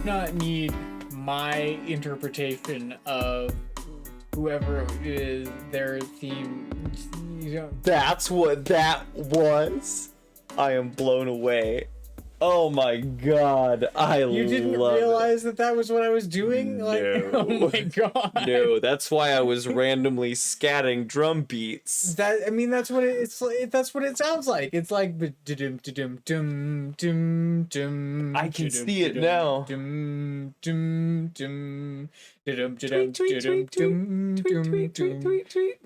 not need my interpretation of whoever is their theme. You don't. That's what that was. I am blown away. Oh my god, You didn't realize that was what I was doing? Like, No. oh my god. No, that's why I was randomly scatting drum beats. That's what it's like. That's what it sounds like. It's like I can see it now.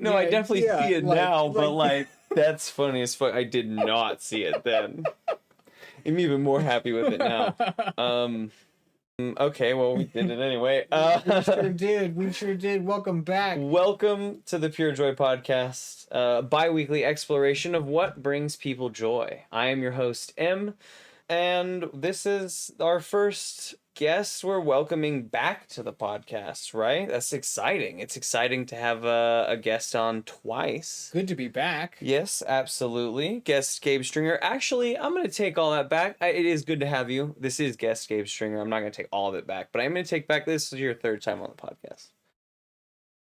No, I definitely see it now, but like that's funny as fuck. I did not see it then. I'm even more happy with it now. Okay, well, we did it anyway. We sure did. Welcome back. Welcome to the PureJoy podcast, bi-weekly exploration of what brings people joy. I am your host, M, and this is our first guest we're welcoming back to the podcast, right? That's exciting. It's exciting to have a guest on twice. Good to be back. Yes, absolutely. Guest Gabe Stringer. Actually, I'm going to take all that back. It is good to have you. This is guest Gabe Stringer. I'm not going to take all of it back, but I'm going to take back this is your third time on the podcast.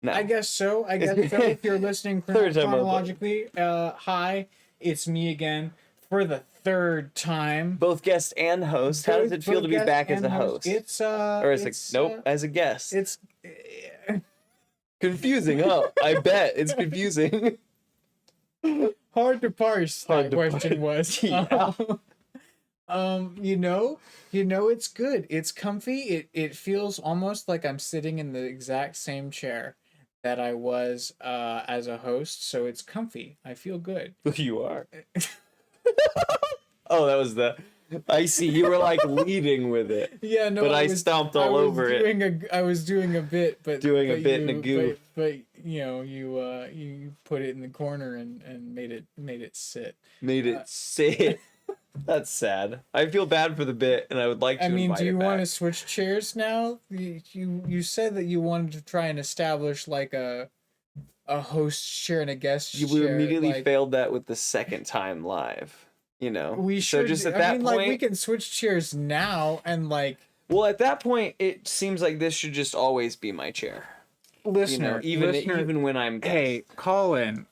No. I guess so. If you're listening chronologically, hi, it's me again for the third time. Both guest and host. How does it feel to be back as a host? It's as a guest. It's confusing, huh? I bet it's confusing. Hard to parse. That question was. Yeah. It's good. It's comfy. It feels almost like I'm sitting in the exact same chair that I was as a host. So it's comfy. I feel good. You are. Oh, that was I see. You were like leading with it. Yeah, no. But I stomped all over it. I was doing a bit, but in a goof. But you put it in the corner and made it sit. Made it sit. That's sad. I feel bad for the bit, and I would like to. Do you want to switch chairs now? You said that you wanted to try and establish like a host chair and a guest chair. You immediately failed that with the second time live. We should. So just at that point, we can switch chairs now and like. Well, at that point, it seems like this should just always be my chair. Listener, even when I'm guest. Hey, call in.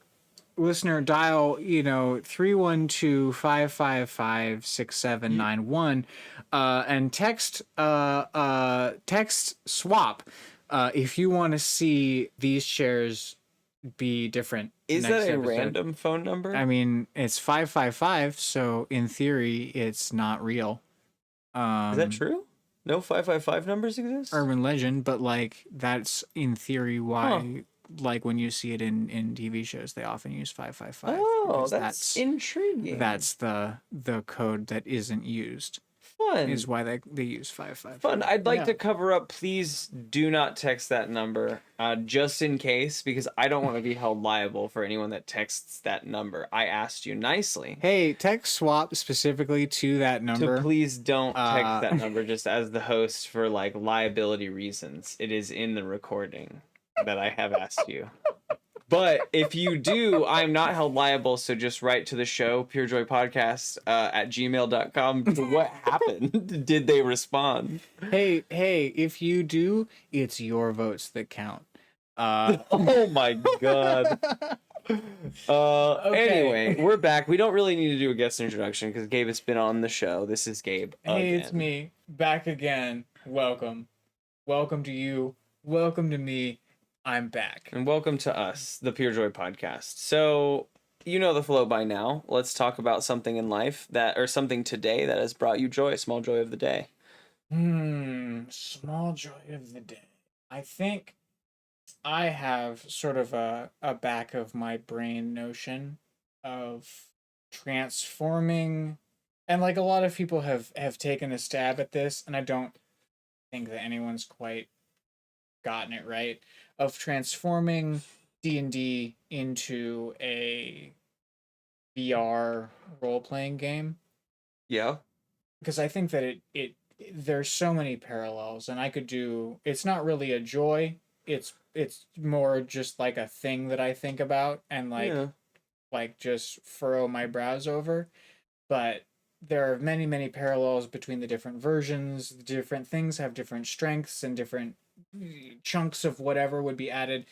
Listener, dial 312-555-6791 and text swap if you want to see these chairs be different. Is that a random phone number? I mean, it's 555, so in theory, it's not real. Is that true? No 555 numbers exist? Urban legend, but like that's in theory why, like when you see it in TV shows, they often use 555. Oh, that's intriguing. That's the code that isn't used. Fun. Is why they use 555. Fun. I'd like to cover up. Please do not text that number, just in case, because I don't want to be held liable for anyone that texts that number. I asked you nicely. Hey, text swap specifically to that number. So please don't text that number just as the host for like liability reasons. It is in the recording that I have asked you. But if you do, I'm not held liable, so just write to the show, PureJoyPodcast at gmail.com. What happened? Did they respond? Hey, if you do, it's your votes that count. Oh my god. Anyway, we're back. We don't really need to do a guest introduction because Gabe has been on the show. This is Gabe. Hey, it's me. Back again. Welcome. Welcome to you. Welcome to me. I'm back. And welcome to us, the PureJoy podcast. So, you know the flow by now. Let's talk about something in life or something today that has brought you joy, small joy of the day. Small joy of the day. I think I have sort of a back of my brain notion of transforming, and like a lot of people have taken a stab at this, and I don't think that anyone's quite gotten it right, of transforming D&D into a VR role-playing game. Yeah. Because I think that it there's so many parallels, and I could do, it's not really a joy, it's more just like a thing that I think about and like just furrow my brows over. But there are many, many parallels between the different versions. Different things have different strengths and different chunks of whatever would be added.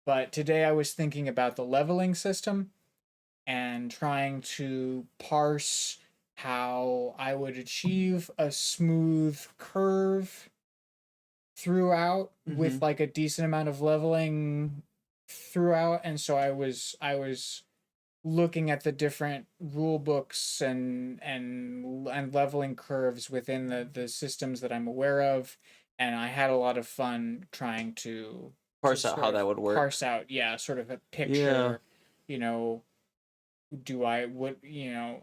But today I was thinking about the leveling system and trying to parse how I would achieve a smooth curve throughout with like a decent amount of leveling throughout. And so I was looking at the different rule books and leveling curves within the systems that I'm aware of, and I had a lot of fun trying to Parse out sort how of that would work. parse out, yeah, sort of a picture. You know,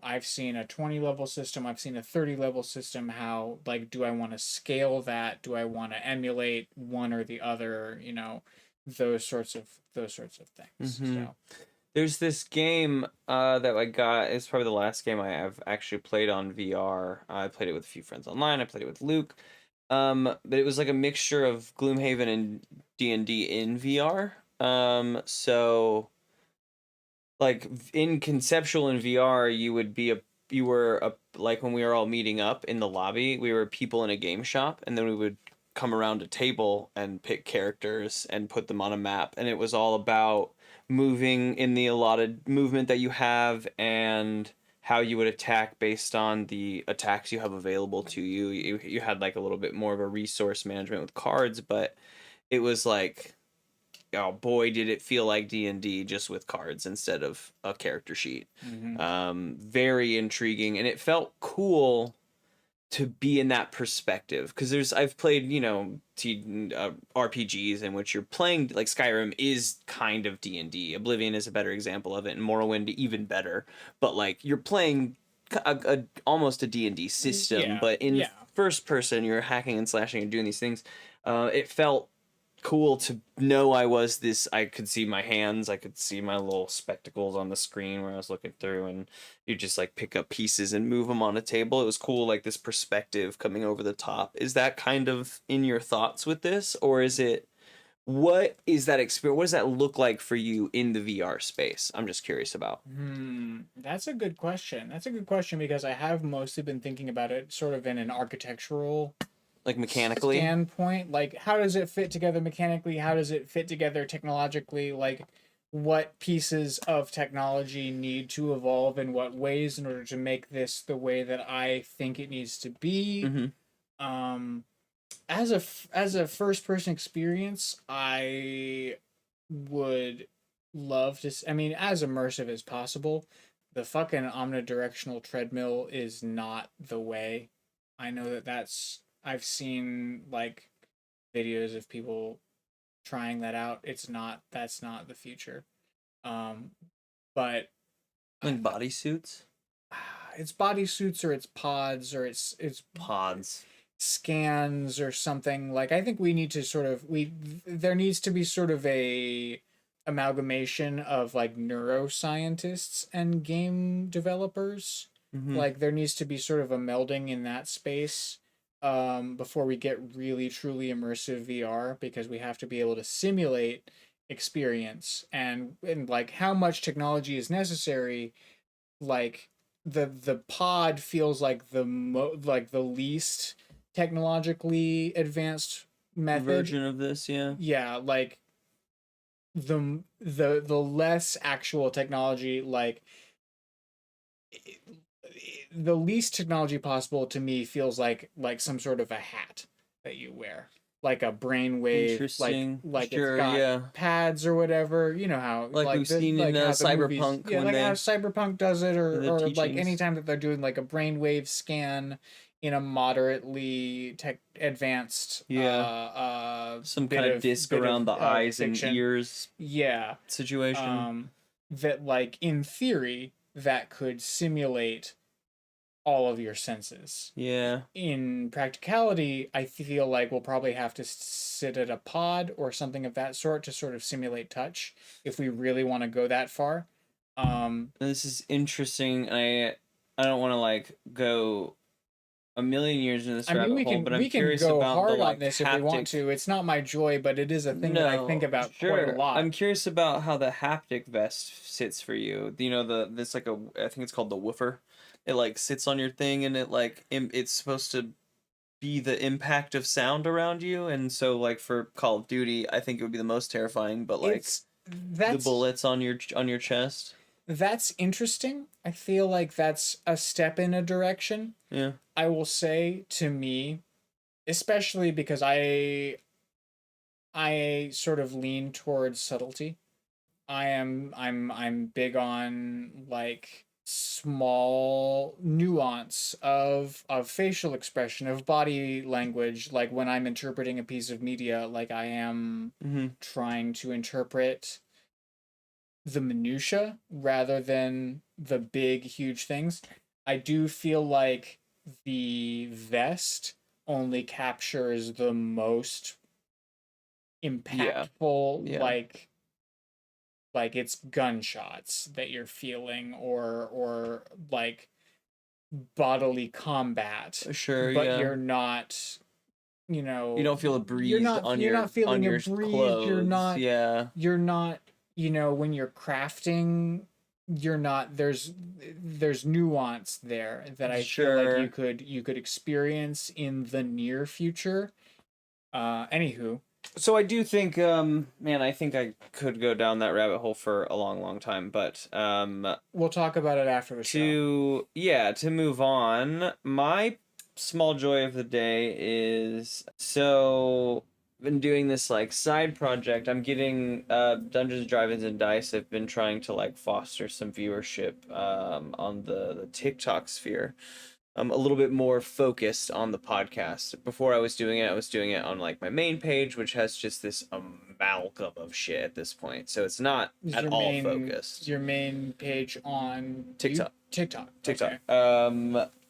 I've seen a 20 level system, I've seen a 30 level system. How, like, do I want to scale that? Do I want to emulate one or the other? Those sorts of things. So There's this game that I got. It's probably the last game I have actually played on VR. I played it with a few friends online. I played it with Luke. But it was like a mixture of Gloomhaven and D&D in VR. So like in conceptual in VR, you were a like when we were all meeting up in the lobby, we were people in a game shop, and then we would come around a table and pick characters and put them on a map, and it was all about moving in the allotted movement that you have and how you would attack based on the attacks you have available to you. You had like a little bit more of a resource management with cards, but it was like, oh boy, did it feel like D&D just with cards instead of a character sheet. Very intriguing, and it felt cool to be in that perspective, because I've played RPGs in which you're playing, like Skyrim is kind of D&D. Oblivion is a better example of it, and Morrowind even better. But like you're playing almost a D&D system, but in first person you're hacking and slashing and doing these things. It felt cool to know I could see my hands, I could see my little spectacles on the screen where I was looking through, and you just like pick up pieces and move them on a table. It was cool, like this perspective coming over the top. Is that kind of in your thoughts with this, or what is that experience? What does that look like for you in the VR space? I'm just curious about. That's a good question. That's a good question because I have mostly been thinking about it sort of in an architectural, like, mechanically standpoint. Like, how does it fit together mechanically? How does it fit together technologically? Like, what pieces of technology need to evolve in what ways in order to make this the way that I think it needs to be? Um, as a first person experience, I would love to. I mean, as immersive as possible. The fucking omnidirectional treadmill is not the way. I know that's. I've seen like videos of people trying that out. It's not. That's not the future. Um, but like bodysuits. It's bodysuits or it's pods or it's pods, scans or something. Like, I think we need to sort of there needs to be sort of a amalgamation of like neuroscientists and game developers. Like, there needs to be sort of a melding in that space before we get really truly immersive VR, because we have to be able to simulate experience, and like how much technology is necessary. Like, the pod feels like the least technologically advanced method version of this. Yeah, like the less actual technology, like the least technology possible to me feels like some sort of a hat that you wear, like a brainwave, Interesting. like Sure, it's got yeah. pads or whatever. You know how like we've seen like in how the Cyberpunk movies, yeah, when like they how Cyberpunk does it, or like teachings. anytime that they're doing like a brainwave scan in a moderately advanced some kind of disc around the eyes fiction. and ears situation. That, like, in theory, that could simulate all of your senses. Yeah. In practicality, I feel like we'll probably have to sit at a pod or something of that sort to sort of simulate touch if we really want to go that far. This is interesting. I don't want to like go a million years in this rabbit hole, but I'm curious go about hard the like on this haptic... if we want to. It's not my joy, but it is a thing that I think about quite a lot. I'm curious about how the haptic vest sits for you. You know, this like I think it's called the woofer. It like sits on your thing, and it like it's supposed to be the impact of sound around you. And so like for Call of Duty, I think it would be the most terrifying. But like the bullets on your chest. That's interesting. I feel like that's a step in a direction. Yeah. I will say, to me, especially because I sort of lean towards subtlety. I'm big on like small nuance of facial expression, of body language, like when I'm interpreting a piece of media, like I am trying to interpret the minutia rather than the big huge things. I do feel like the vest only captures the most impactful, Yeah. like it's gunshots that you're feeling, or like bodily combat. Sure, But yeah. you're not, you know, you don't feel a breeze you're not feeling your a breeze. clothes. You're not, you know, when you're crafting, you're not, there's nuance there that I feel like you could experience in the near future. Anywho, so I do think, man, I think I could go down that rabbit hole for a long, long time, but we'll talk about it after the show. To move on, my small joy of the day is, so been doing this like side project. I'm getting Dungeons, Drive-ins, and Dice. I've been trying to like foster some viewership on the TikTok sphere. A little bit more focused on the podcast. Before I was doing it on like my main page, which has just this amalgam of shit at this point. So it's not at all focused. Your main page on TikTok. TikTok. Okay.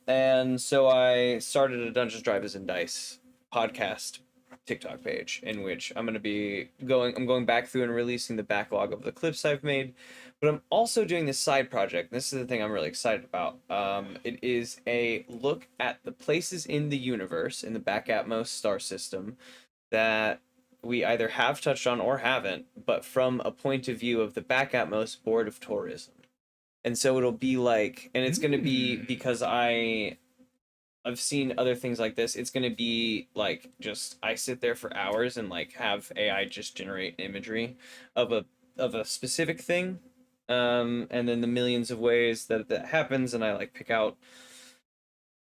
And so I started a Dungeons, Drivers, and Dice podcast TikTok page, in which I'm going back through and releasing the backlog of the clips I've made. But I'm also doing this side project. This is the thing I'm really excited about. It is a look at the places in the universe, in the Back Atmos star system, that we either have touched on or haven't, but from a point of view of the Back Atmos Board of Tourism. And so it'll be like, and it's going to be, because I've seen other things like this, it's going to be like, just I sit there for hours and like have AI just generate imagery of a specific thing. And then the millions of ways that happens, and I like pick out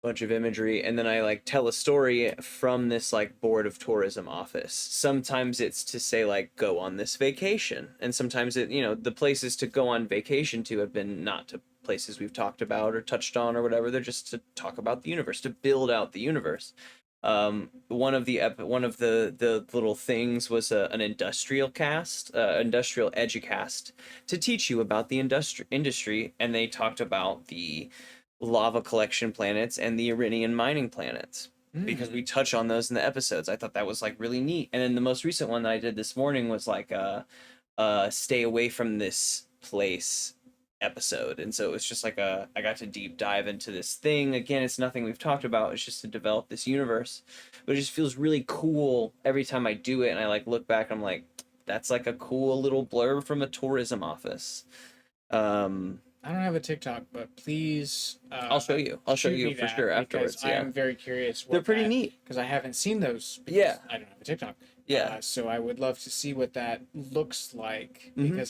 a bunch of imagery, and then I like tell a story from this like Board of Tourism office. Sometimes it's to say like, go on this vacation, and sometimes it, you know, the places to go on vacation to have been not to places we've talked about or touched on or whatever. They're just to talk about the universe, to build out the universe. One of the little things was an industrial educast to teach you about the industry, and they talked about the lava collection planets and the Iranian mining planets, because we touch on those in the episodes. I thought that was like really neat. And then the most recent one that I did this morning was like stay away from this place episode. And so it was just like I got to deep dive into this thing. Again, it's nothing we've talked about. It's just to develop this universe. But it just feels really cool every time I do it. And I like look back, I'm like, that's like a cool little blurb from a tourism office. I don't have a TikTok, but please. I'll show you. I'll show you for sure afterwards. I am very curious. They're pretty neat because I haven't seen those. Yeah, I don't have a TikTok. Yeah. So I would love to see what that looks like, because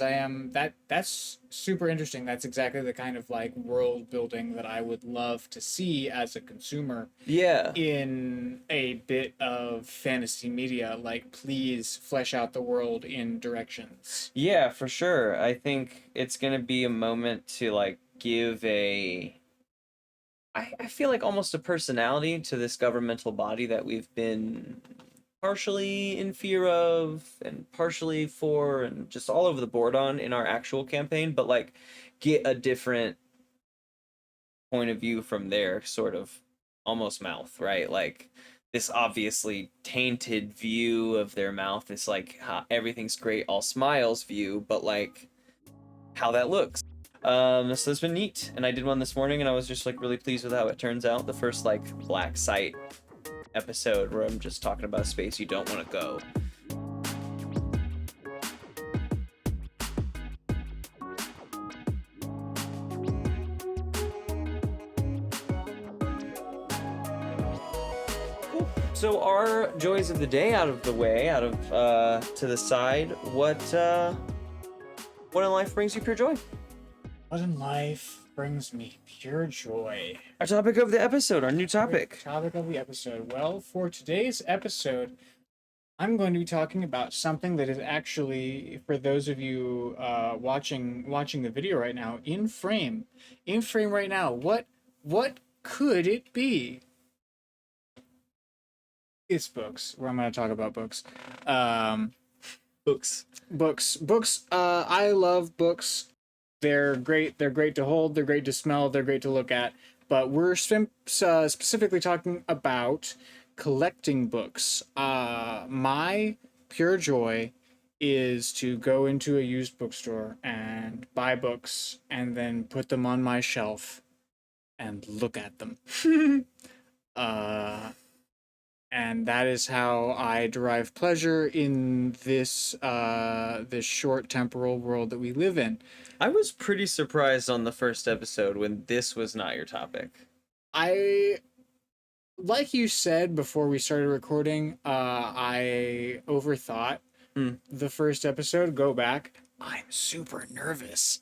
that's super interesting. That's exactly the kind of like world building that I would love to see as a consumer. Yeah. In a bit of fantasy media, like please flesh out the world in directions. Yeah, for sure. I think it's going to be a moment to like give I feel like almost a personality to this governmental body that we've been partially in fear of and partially for and just all over the board on in our actual campaign, but like get a different point of view from their sort of almost mouth, right? Like this obviously tainted view of their mouth, this like everything's great, all smiles view, but like how that looks. So it's been neat, and I did one this morning and I was just like really pleased with how it turns out. The first like black site episode where I'm just talking about a space you don't want to go. So our joys of the day out of the way, to the side. What in life brings you pure joy? What in life brings me pure joy? Our topic of the episode, our new topic. Topic of the episode. Well, for today's episode, I'm going to be talking about something that is actually, for those of you watching the video right now, in frame right now. What could it be? It's books. Where I'm going to talk about books. Books. I love books. They're great. They're great to hold. They're great to smell. They're great to look at. But we're specifically talking about collecting books. My pure joy is to go into a used bookstore and buy books and then put them on my shelf and look at them. And that is how I derive pleasure in this short temporal world that we live in. I was pretty surprised on the first episode when this was not your topic. Like you said before we started recording, I overthought the first episode. Go back. I'm super nervous.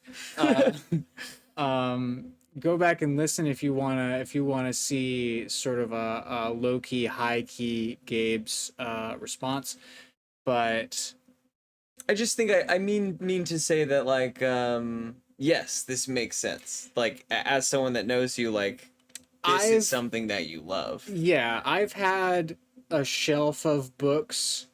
Go back and listen if you wanna see sort of a low key, high key Gabe's response. But I just think I mean to say that, like, yes, this makes sense. Like, as someone that knows you, like, this is something that you love. Yeah, I've had a shelf of books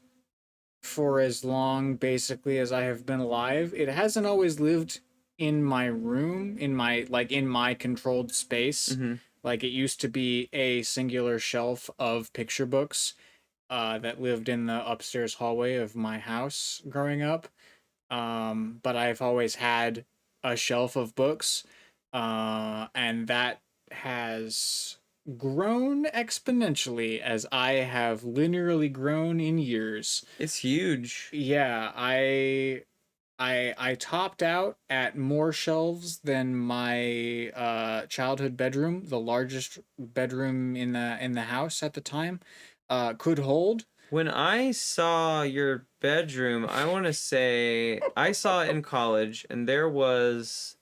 for as long, basically, as I have been alive. It hasn't always lived in my room, in my controlled space. Mm-hmm. Like, it used to be a singular shelf of picture books that lived in the upstairs hallway of my house growing up. But I've always had a shelf of books, and that has grown exponentially as I have linearly grown in years. It's huge. Yeah, I topped out at more shelves than my childhood bedroom, the largest bedroom in the house at the time, could hold. When I saw your bedroom, I want to say I saw it in college, and there was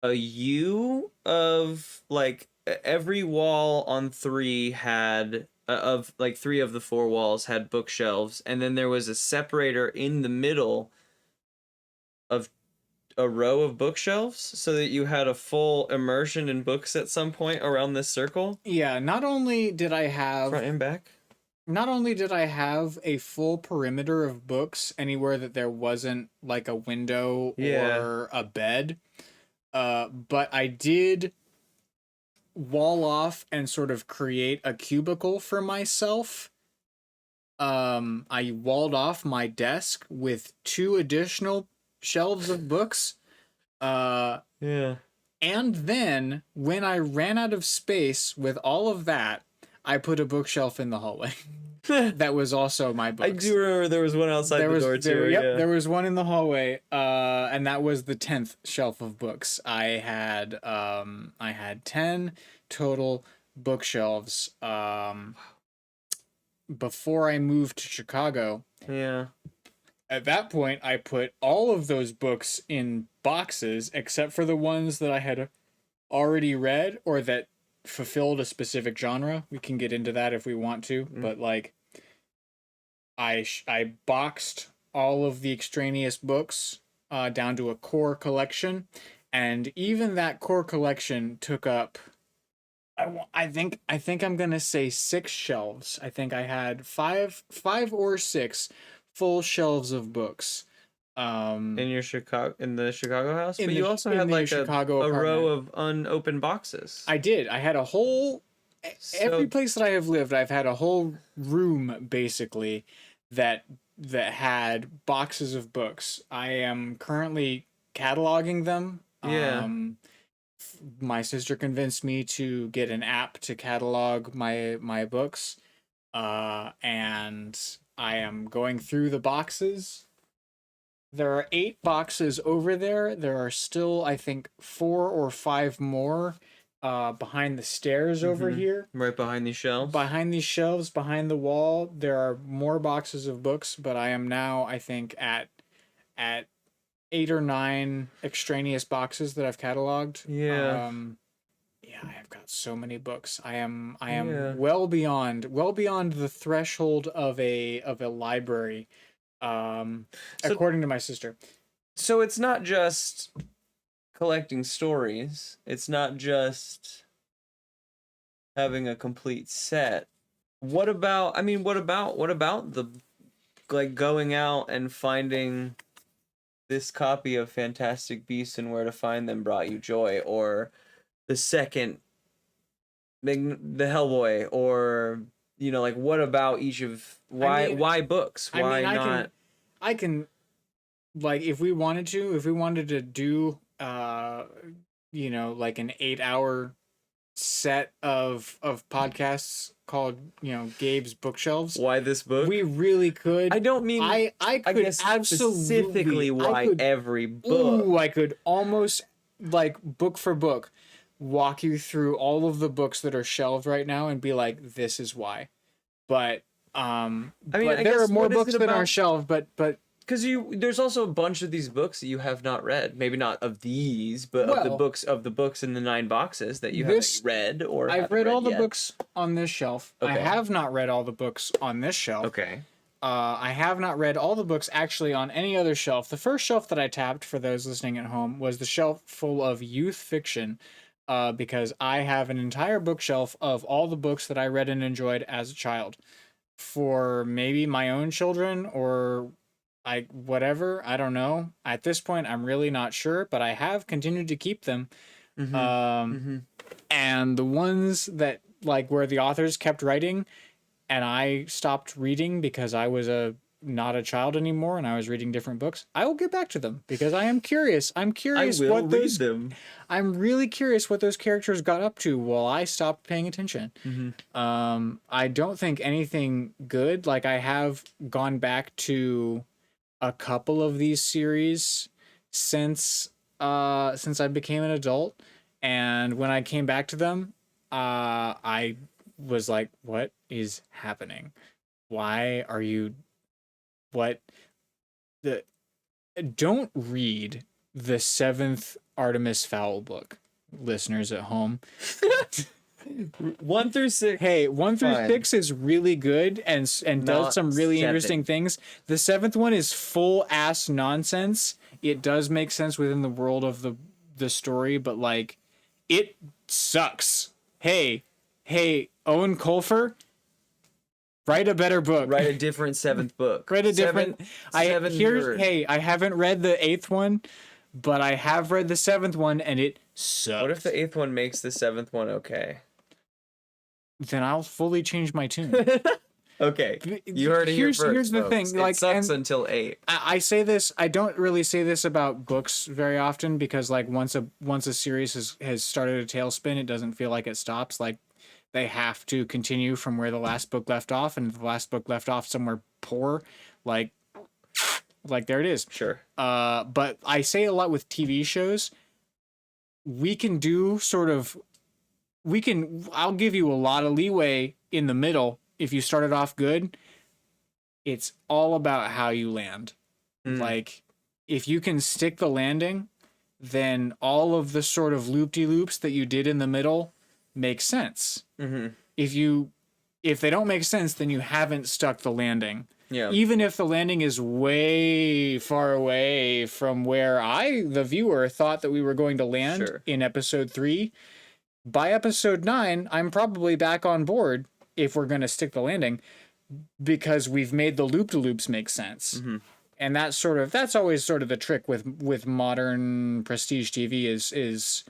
a U of, like, every wall on three had of like three of the four walls had bookshelves, and then there was a separator in the middle of a row of bookshelves, so that you had a full immersion in books at some point around this circle. Yeah, not only did I have Front and back. Not only did I have a full perimeter of books anywhere that there wasn't like a window or a bed, but I did wall off and sort of create a cubicle for myself. I walled off my desk with 2 additional shelves of books. Yeah. And then when I ran out of space with all of that, I put a bookshelf in the hallway. That was also my books. I do remember there was one outside the door too. Yep, there was one in the hallway, and that was the 10th shelf of books. I had 10 total bookshelves before I moved to Chicago. Yeah. At that point, I put all of those books in boxes except for the ones that I had already read or that fulfilled a specific genre. We can get into that if we want to, but like I boxed all of the extraneous books down to a core collection, and even that core collection took up I think I'm going to say 6 shelves. I think I had 5 or 6 full shelves of books. In the Chicago house, but you also in had the like Chicago a row apartment. of unopened boxes. I did. I had a whole every place that I have lived, I've had a whole room basically that had boxes of books. I am currently cataloging them. Yeah. My sister convinced me to get an app to catalog my books. And I am going through the boxes. There are 8 boxes over there. There are still, I think, 4 or 5 more behind the stairs over here. Right behind these shelves. Behind these shelves, behind the wall, there are more boxes of books, but I am now, I think, at 8 or 9 extraneous boxes that I've cataloged. Yeah. Yeah, I have got so many books. I am Yeah. well beyond the threshold of a library. According to my sister. So it's not just collecting stories. It's not just having a complete set. What about the like going out and finding this copy of Fantastic Beasts and Where to Find Them brought you joy, or the second the Hellboy, or like what about each of why books? Why not? I can like if we wanted to do like an 8-hour set of podcasts called Gabe's Bookshelves. Why this book? We really could. I don't mean I could guess absolutely specifically why every book. Ooh, I could almost like book for book walk you through all of the books that are shelved right now and be like, this is why. But there are more books that are shelved, but because there's also a bunch of these books that you have not read. Maybe not of these, but of the books in the 9 boxes that you haven't read or I've read all the books on this shelf. Okay. I have not read all the books on this shelf. Okay. I have not read all the books actually on any other shelf. The first shelf that I tapped, for those listening at home, was the shelf full of youth fiction, because I have an entire bookshelf of all the books that I read and enjoyed as a child. For maybe my own children or whatever, I don't know. At this point, I'm really not sure, but I have continued to keep them. And the ones that like where the authors kept writing and I stopped reading because I was not a child anymore and I was reading different books, I will get back to them because I am curious. I'm really curious what those characters got up to while I stopped paying attention. I don't think anything good. Like, I have gone back to a couple of these series since I became an adult, and when I came back to them, I was like, what is happening? Why are you don't read the 7th Artemis Fowl book, listeners at home. 1 through 6. Hey, 1 through 6 is really good and does some really interesting things. The 7th one is full ass nonsense. It does make sense within the world of the story, but like, it sucks. Hey, Owen Colfer, write a better book. Write a different 7th book. Write a different. I haven't read the 8th one, but I have read the 7th one, and it sucks. What if the 8th one makes the 7th one okay? Then I'll fully change my tune. Okay, you heard it here first. Here's the thing. Like, it sucks until 8. I say this. I don't really say this about books very often because, like, once a series has started a tailspin, it doesn't feel like it stops. Like, they have to continue from where the last book left off, and if the last book left off somewhere poor, like there it is. Sure. But I say a lot with TV shows. We can do sort of. I'll give you a lot of leeway in the middle if you started off good. It's all about how you land. Like, if you can stick the landing, then all of the sort of loop-de-loops that you did in the middle make sense. If they don't make sense, then you haven't stuck the landing. Yeah. Even if the landing is way far away from where I, the viewer, thought that we were going to land in episode 3, by episode 9, I'm probably back on board if we're going to stick the landing because we've made the loop-de-loops make sense. And that's always sort of the trick with modern prestige TV is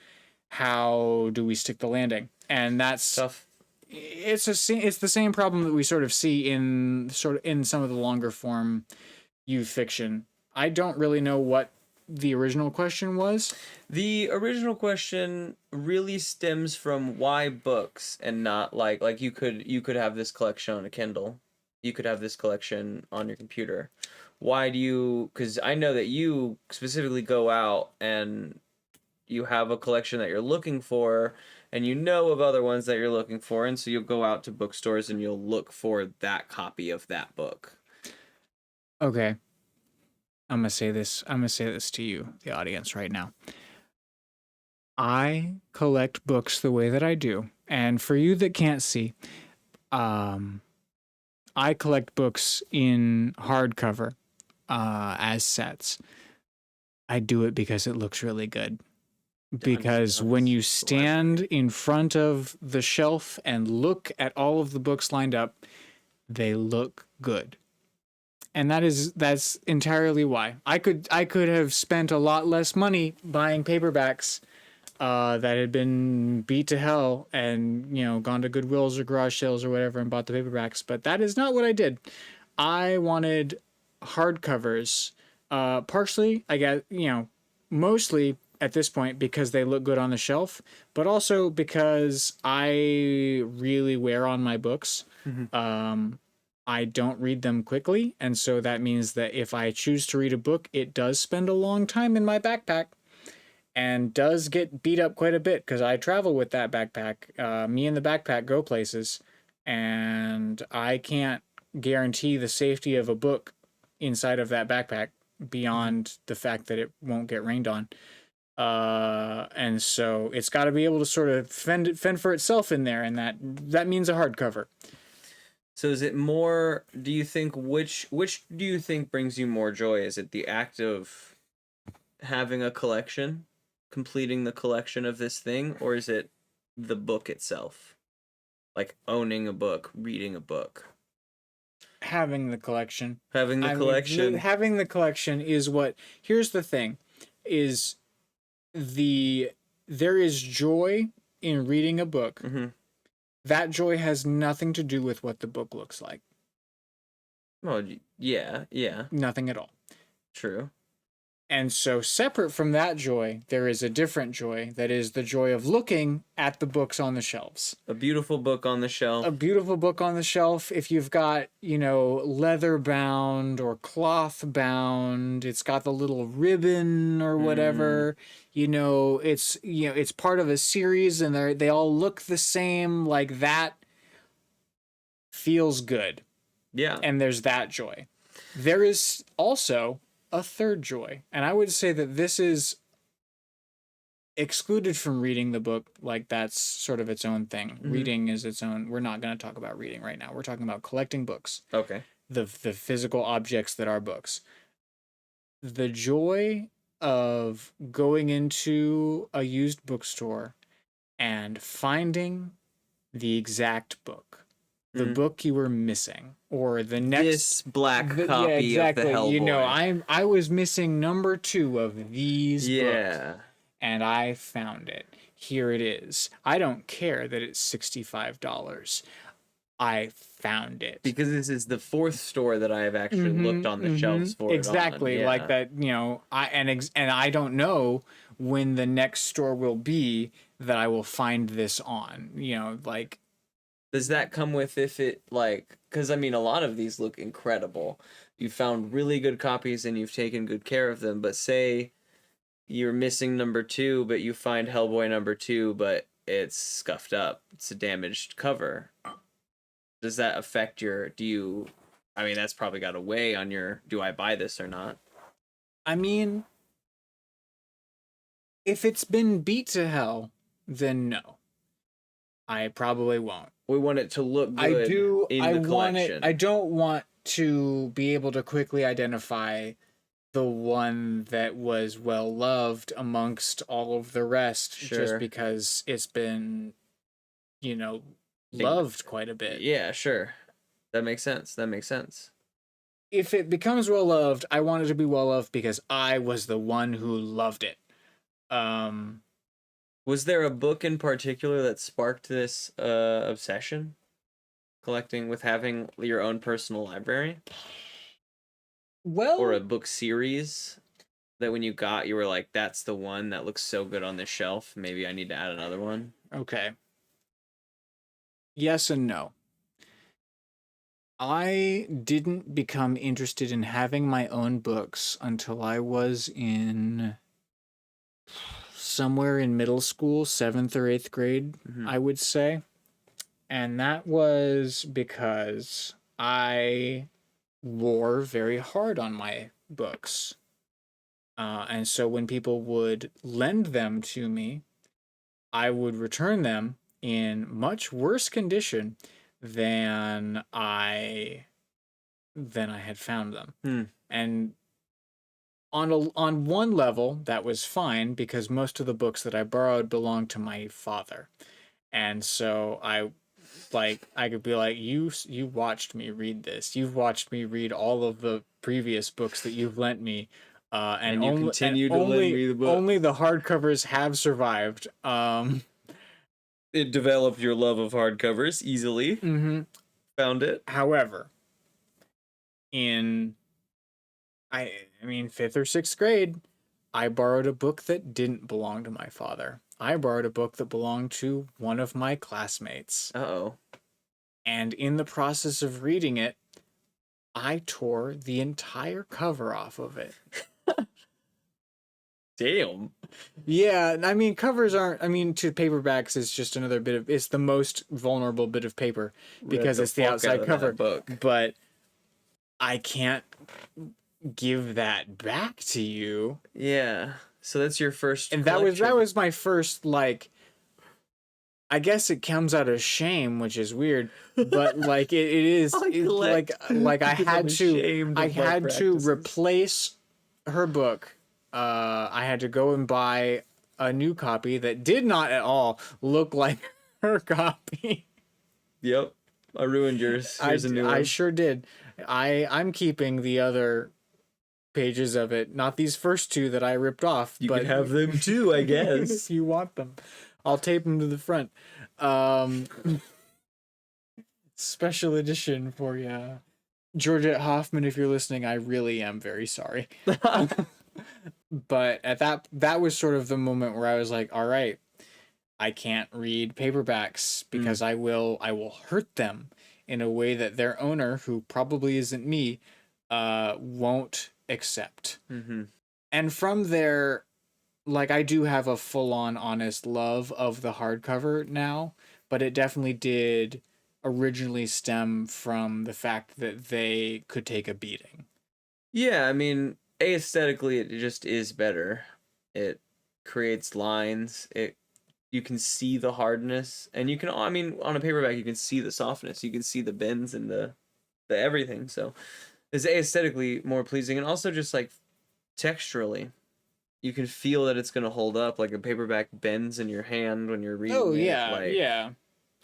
how do we stick the landing? And that's tough. It's the same problem that we sort of see in some of the longer form youth fiction. I don't really know what the original question was. The original question really stems from why books and not like you could have this collection on a Kindle. You could have this collection on your computer. Why do you? Because I know that you specifically go out and you have a collection that you're looking for, and you know of other ones that you're looking for, and so you'll go out to bookstores and you'll look for that copy of that book. Okay. I'm gonna say this to you, the audience, right now. I collect books the way that I do, and for you that can't see, I collect books in hardcover as sets. I do it because it looks really good. Because when you stand in front of the shelf and look at all of the books lined up, they look good. And that's entirely why. I could have spent a lot less money buying paperbacks that had been beat to hell and, you know, gone to Goodwills or garage sales or whatever and bought the paperbacks, but that is not what I did. I wanted hardcovers, partially, I guess, you know, mostly at this point because they look good on the shelf, but also because I really wear on my books. I don't read them quickly, and so that means that if I choose to read a book, it does spend a long time in my backpack and does get beat up quite a bit because I travel with that backpack. Me and the backpack go places, and I can't guarantee the safety of a book inside of that backpack beyond the fact that it won't get rained on. And so it's got to be able to sort of fend for itself in there, and that means a hardcover. So is it more, do you think, which do you think brings you more joy? Is it the act of having a collection, completing the collection of this thing, or is it the book itself? Like owning a book, reading a book? Having the collection. Having the collection. Having the collection is what, here's the thing, is there is joy in reading a book. Mm-hmm. That joy has nothing to do with what the book looks like. Well, yeah. Nothing at all. True. And so separate from that joy, there is a different joy that is the joy of looking at the books on the shelves. A beautiful book on the shelf. A beautiful book on the shelf. If you've got, you know, leather bound or cloth bound, it's got the little ribbon or whatever, you know, it's part of a series and they all look the same, like that feels good. Yeah. And there's that joy. There is also a third joy, and I would say that this is excluded from reading the book, like that's sort of its own thing. Mm-hmm. Reading is its own. We're not going to talk about reading right now. We're talking about collecting books. Okay. The physical objects that are books. The joy of going into a used bookstore and finding the exact book. The book you were missing, or the next this black copy of the Hellboy. You know, I was missing number 2 of these books, and I found it. Here it is. I don't care that it's $65. I found it because this is the 4th store that I have actually looked on the shelves for. Exactly, like that. You know, and I don't know when the next store will be that I will find this on. You know, like. Does that come with if it, like, because I mean, a lot of these look incredible. You found really good copies and you've taken good care of them, but say you're missing number 2, but you find Hellboy number 2, but it's scuffed up. It's a damaged cover. Does that affect I mean, that's probably got a weigh on your, do I buy this or not? I mean, if it's been beat to hell, then no. I probably won't. We want it to look good in the collection. I don't want to be able to quickly identify the one that was well loved amongst all of the rest, just because it's been, you know, loved quite a bit. Yeah, sure. That makes sense. If it becomes well loved, I want it to be well loved because I was the one who loved it. Was there a book in particular that sparked this obsession? Collecting with having your own personal library? Well... Or a book series that when you got, you were like, that's the one that looks so good on this shelf. Maybe I need to add another one. Okay. Yes and no. I didn't become interested in having my own books until I was in somewhere in middle school, 7th or 8th grade, I would say. And that was because I wore very hard on my books. And so when people would lend them to me, I would return them in much worse condition than I had found them. And on one level, that was fine because most of the books that I borrowed belonged to my father. And so I could be like, you watched me read this. You've watched me read all of the previous books that you've lent me. And you continue to lend me the book. Only the hardcovers have survived. It developed your love of hardcovers easily. Found it. However, in I mean 5th or 6th grade, I borrowed a book that didn't belong to my father. I borrowed a book that belonged to one of my classmates. Uh-oh. And in the process of reading it, I tore the entire cover off of it. Damn. Yeah, I mean, covers aren't, I mean, to paperbacks, it's just another bit of, it's the most vulnerable bit of paper because it's the outside cover. But I can't give that back to you. Yeah. So that's your first and that was my first, like, I guess it comes out of shame, which is weird, but like it is like I had to replace her book. I had to go and buy a new copy that did not at all look like her copy. Yep. I ruined yours. Here's a new one. I sure did. I'm keeping the other pages of it, not these first two that I ripped off. You but can have them too, I guess. If you want them. I'll tape them to the front. Special edition for you. Georgette Hoffman, if you're listening, I really am very sorry. But at that was sort of the moment where I was like, all right, I can't read paperbacks because I will hurt them in a way that their owner, who probably isn't me, won't accept. And from there, like, I do have a full-on honest love of the hardcover now, but it definitely did originally stem from the fact that they could take a beating. Yeah, I mean, aesthetically, it just is better. It creates lines. You can see the hardness, and you can, I mean, on a paperback, you can see the softness. You can see the bends and the everything. So it's aesthetically more pleasing, and also just like texturally, you can feel that it's gonna hold up. Like a paperback bends in your hand when you're reading. Oh yeah, like, yeah.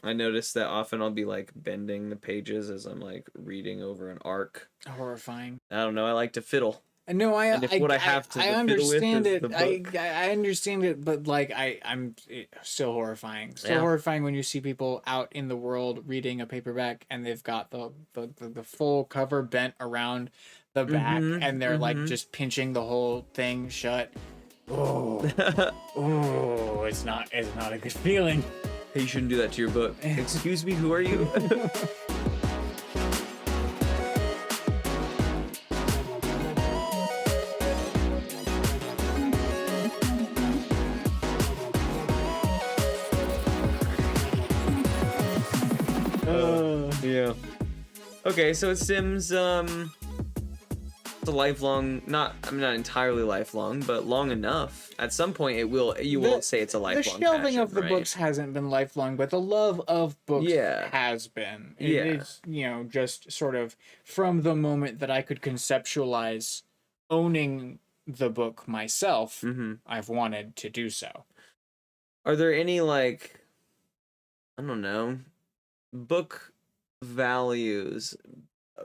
I notice that often I'll be like bending the pages as I'm like reading over an arc. Horrifying. I don't know. I like to fiddle. No, I understand it. I understand it, but like I'm still horrifying. Still horrifying when you see people out in the world reading a paperback and they've got the full cover bent around the back and they're like just pinching the whole thing shut. Oh, oh, it's not a good feeling. Hey, you shouldn't do that to your book. Excuse me, who are you? Yeah. Okay, so it stems it's a lifelong, not entirely lifelong, but long enough. At some point you won't say it's a lifelong. The shelving passion, of the right? books hasn't been lifelong, but the love of books Yeah. has been. It's, just sort of from the moment that I could conceptualize owning the book myself, I've wanted to do so. Are there any, like, I don't know, book values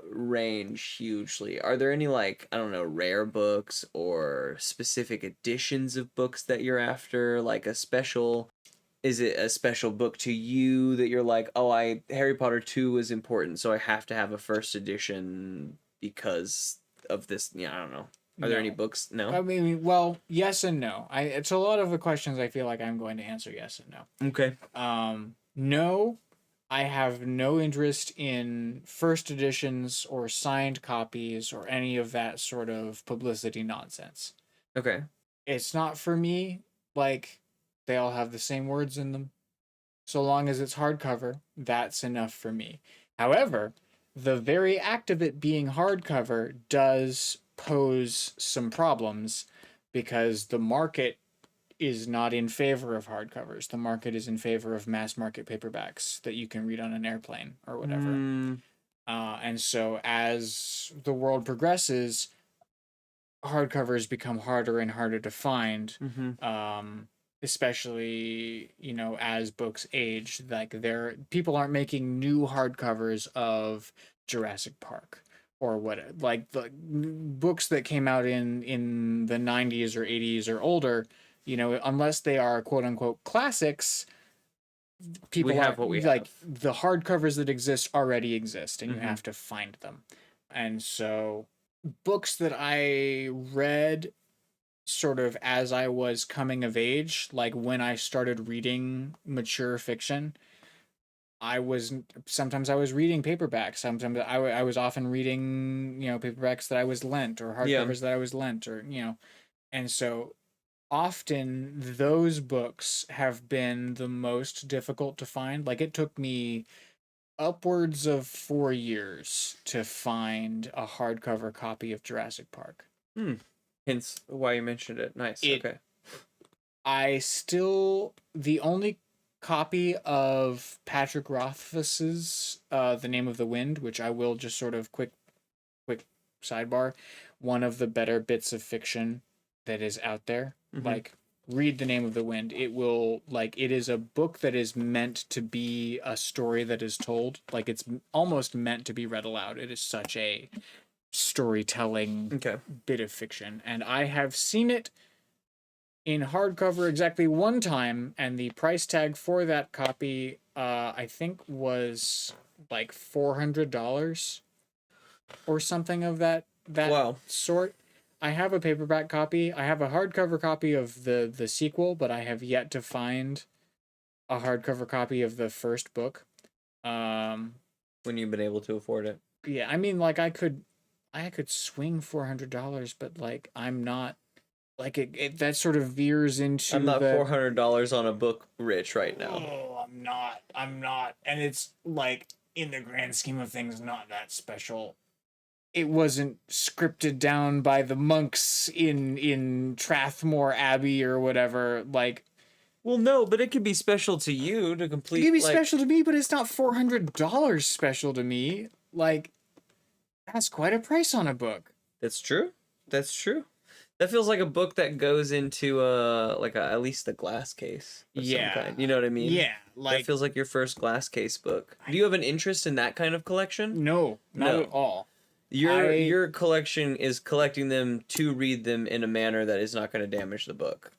range hugely? Are there any, like, I don't know, rare books or specific editions of books that you're after? Like is it a special book to you that you're like, oh, Harry Potter 2 is important, so I have to have a first edition because of this? Yeah, I don't know. Are there any books? No? I mean, well, yes and no. It's a lot of the questions I feel like I'm going to answer yes and no. Okay. No, I have no interest in first editions or signed copies or any of that sort of publicity nonsense. Okay. It's not for me. Like, They all have the same words in them. So long as it's hardcover, that's enough for me. However, the very act of it being hardcover does pose some problems because the market is not in favor of hardcovers. The market is in favor of mass market paperbacks that you can read on an airplane or whatever. And so as the world progresses, hardcovers become harder and harder to find. Especially, you know, as books age, like people aren't making new hardcovers of Jurassic Park or what, like the books that came out in the 90s or 80s or older, you know, unless they are quote unquote classics, people have what we like have. the hardcovers that exist already exist and you have to find them. And so books that I read sort of as I was coming of age, like when I started reading mature fiction, sometimes I was reading paperbacks. Sometimes I was often reading, you know, paperbacks that I was lent or hardcovers that I was lent, or, you know, and so often those books have been the most difficult to find. Like it took me upwards of 4 years to find a hardcover copy of Jurassic Park. Hence why you mentioned it. Nice. Okay. The only copy of Patrick Rothfuss's The Name of the Wind, which I will just sort of quick sidebar, one of the better bits of fiction that is out there. Like, read The Name of the Wind. It is a book that is meant to be a story that is told. Like, it's almost meant to be read aloud. It is such a storytelling bit of fiction. And I have seen it in hardcover exactly one time, and the price tag for that copy, I think, was like $400 or something of that sort. I have a paperback copy. I have a hardcover copy of the sequel, but I have yet to find a hardcover copy of the first book. When you've been able to afford it. Yeah, I mean, like I could swing $400, but like I'm not. Like it that sort of veers into. I'm not $400 on a book rich right now. Oh, I'm not. And it's like, in the grand scheme of things, not that special. It wasn't scripted down by the monks in Strathmore Abbey or whatever. Like, well, no, but it could be special to you to complete. It could be special to me, but it's not $400 special to me. Like, that's quite a price on a book. That's true. That's true. That feels like a book that goes into at least a glass case of some kind. You know what I mean? Yeah, like that feels like your first glass case book. Do you have an interest in that kind of collection? No, not at all. Your collection is collecting them to read them in a manner that is not going to damage the book.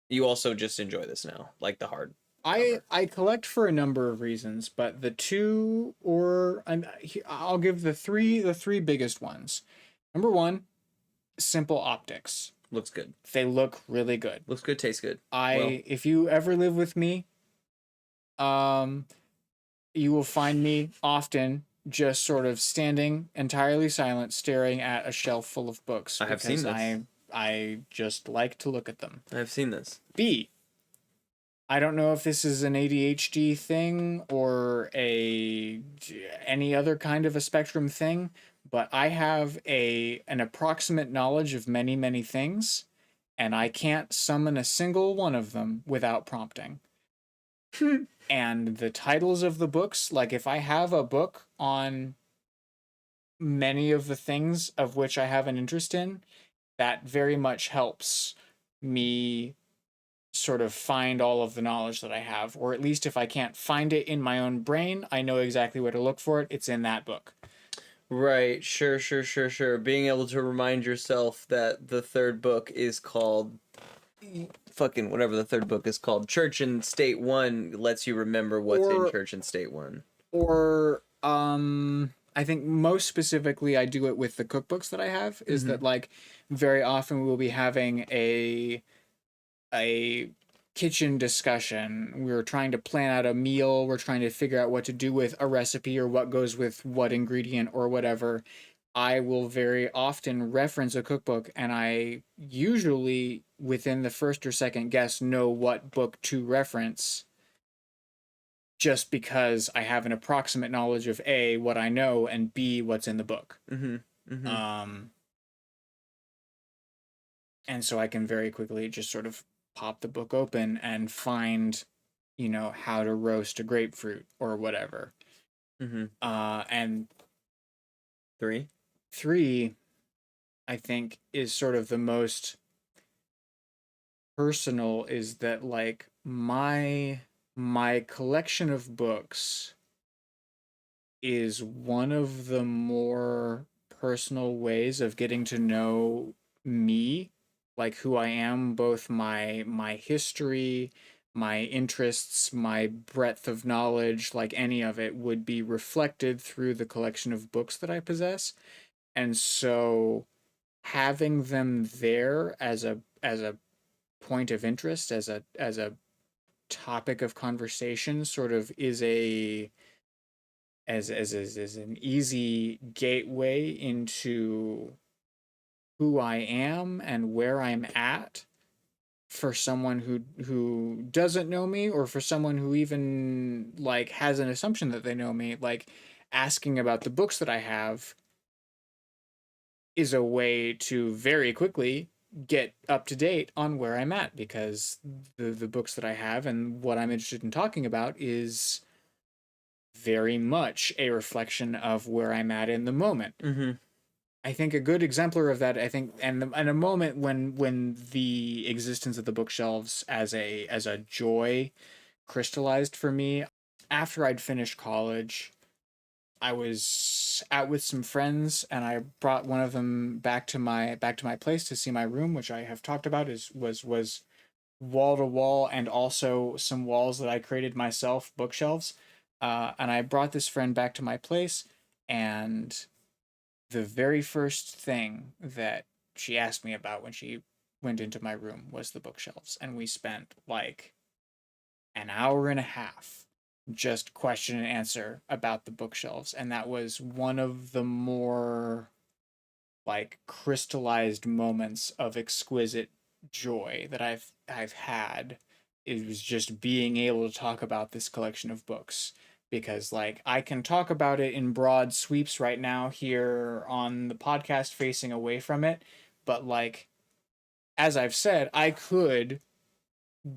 You also just enjoy this now, like the hard. I collect for a number of reasons, but I'll give the three biggest ones. Number one, simple optics. Looks good. They look really good. Looks good, tastes good. If you ever live with me, you will find me often just sort of standing entirely silent, staring at a shelf full of books. I have seen this. I just like to look at them. I have seen this. B, I don't know if this is an ADHD thing or any other kind of a spectrum thing, but I have an approximate knowledge of many, many things, and I can't summon a single one of them without prompting. And the titles of the books, like if I have a book on many of the things of which I have an interest in, that very much helps me sort of find all of the knowledge that I have, or at least if I can't find it in my own brain, I know exactly where to look for it. It's in that book. Right, sure. Being able to remind yourself that the third book is called fucking whatever the third book is called, Church and State 1, lets you remember what's in Church and State 1. Or I think most specifically I do it with the cookbooks that I have, is that like very often we will be having a kitchen discussion. We're trying to plan out a meal. We're trying to figure out what to do with a recipe or what goes with what ingredient or whatever. I will very often reference a cookbook, and I usually within the first or second guess know what book to reference, just because I have an approximate knowledge of A, what I know, and B, what's in the book. And so I can very quickly just sort of pop the book open and find, how to roast a grapefruit or whatever. And three, I think, is sort of the most personal, is that like my collection of books is one of the more personal ways of getting to know me, like who I am, both my history, my interests, my breadth of knowledge, like any of it would be reflected through the collection of books that I possess. And so having them there as a point of interest, as a topic of conversation, sort of is a as an easy gateway into who I am and where I'm at, for someone who doesn't know me, or for someone who even like has an assumption that they know me. Like, asking about the books that I have is a way to very quickly get up to date on where I'm at, because the books that I have and what I'm interested in talking about is very much a reflection of where I'm at in the moment. I think a good exemplar of that, I think, and a moment when the existence of the bookshelves as a joy crystallized for me, after I'd finished college. I was out with some friends, and I brought one of them back to my place to see my room, which I have talked about was wall to wall, and also some walls that I created myself, bookshelves. And I brought this friend back to my place, and the very first thing that she asked me about when she went into my room was the bookshelves, and we spent like an hour and a half just question and answer about the bookshelves. And that was one of the more like crystallized moments of exquisite joy that I've had. It was just being able to talk about this collection of books, because like I can talk about it in broad sweeps right now here on the podcast facing away from it, but like, as I've said, I could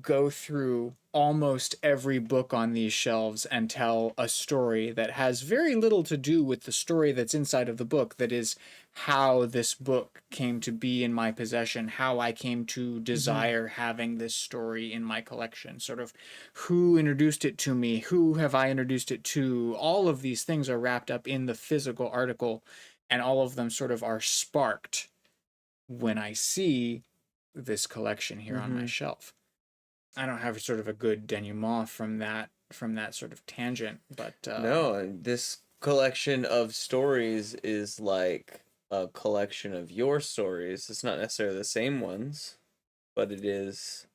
go through almost every book on these shelves and tell a story that has very little to do with the story that's inside of the book, that is how this book came to be in my possession, how I came to desire having this story in my collection, sort of who introduced it to me, who have I introduced it to. All of these things are wrapped up in the physical article, and all of them sort of are sparked when I see this collection here on my shelf. I don't have sort of a good denouement from that sort of tangent, but No, this collection of stories is like a collection of your stories. It's not necessarily the same ones, but it is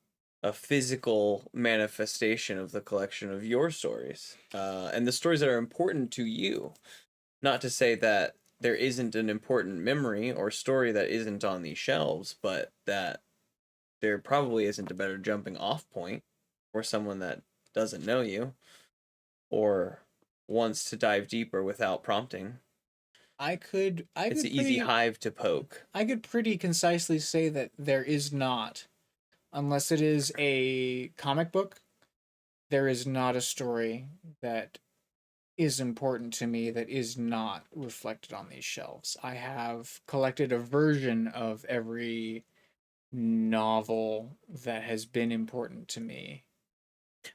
a physical manifestation of the collection of your stories, and the stories that are important to you. Not to say that there isn't an important memory or story that isn't on these shelves, but that there probably isn't a better jumping off point for someone that doesn't know you or wants to dive deeper without prompting. It's an easy hive to poke. I could pretty concisely say that there is not, unless it is a comic book, there is not a story that is important to me that is not reflected on these shelves. I have collected a version of every novel that has been important to me.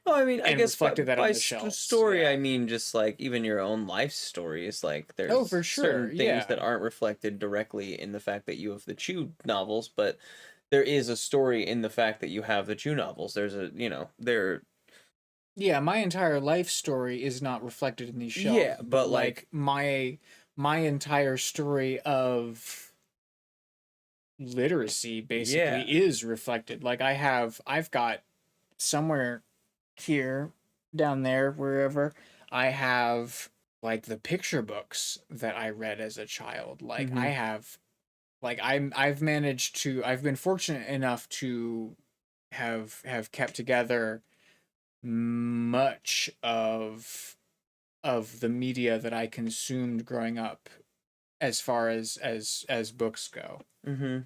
Oh, I mean, I guess reflected that by on the shelves. story, Yeah. I mean just like even your own life stories. Like there's Oh, for sure, certain things yeah. that aren't reflected directly in the fact that you have the Chew novels, but there is a story in the fact that you have the Chew novels. There's a, there. Yeah, my entire life story is not reflected in these shelves. Yeah, but like my entire story of literacy basically is reflected. Like I've got somewhere here, down there, wherever, I have like the picture books that I read as a child. Like I have like I've been fortunate enough to have kept together much of the media that I consumed growing up as far as books go. Mm-hmm.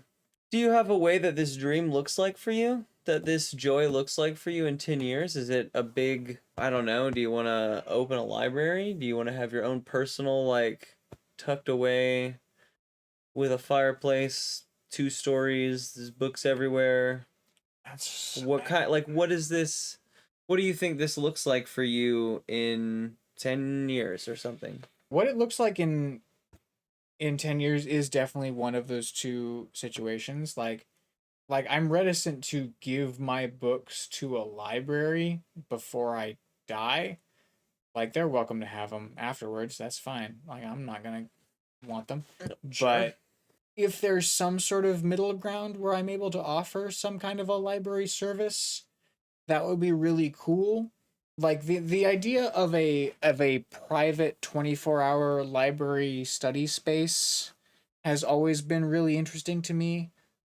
Do you have a way that this dream looks like for you? That this joy looks like for you in 10 years? Is it a big, I don't know, do you want to open a library? Do you want to have your own personal, like, tucked away with a fireplace, 2 stories, there's books everywhere? That's What kind, like, what is this, what do you think this looks like for you in 10 years or something? what it looks like in 10 years is definitely one of those two situations. Like I'm reticent to give my books to a library before I die. Like they're welcome to have them afterwards. That's fine. Like I'm not going to want them. Sure. But if there's some sort of middle ground where I'm able to offer some kind of a library service, that would be really cool. Like the idea of a private 24-hour library study space has always been really interesting to me.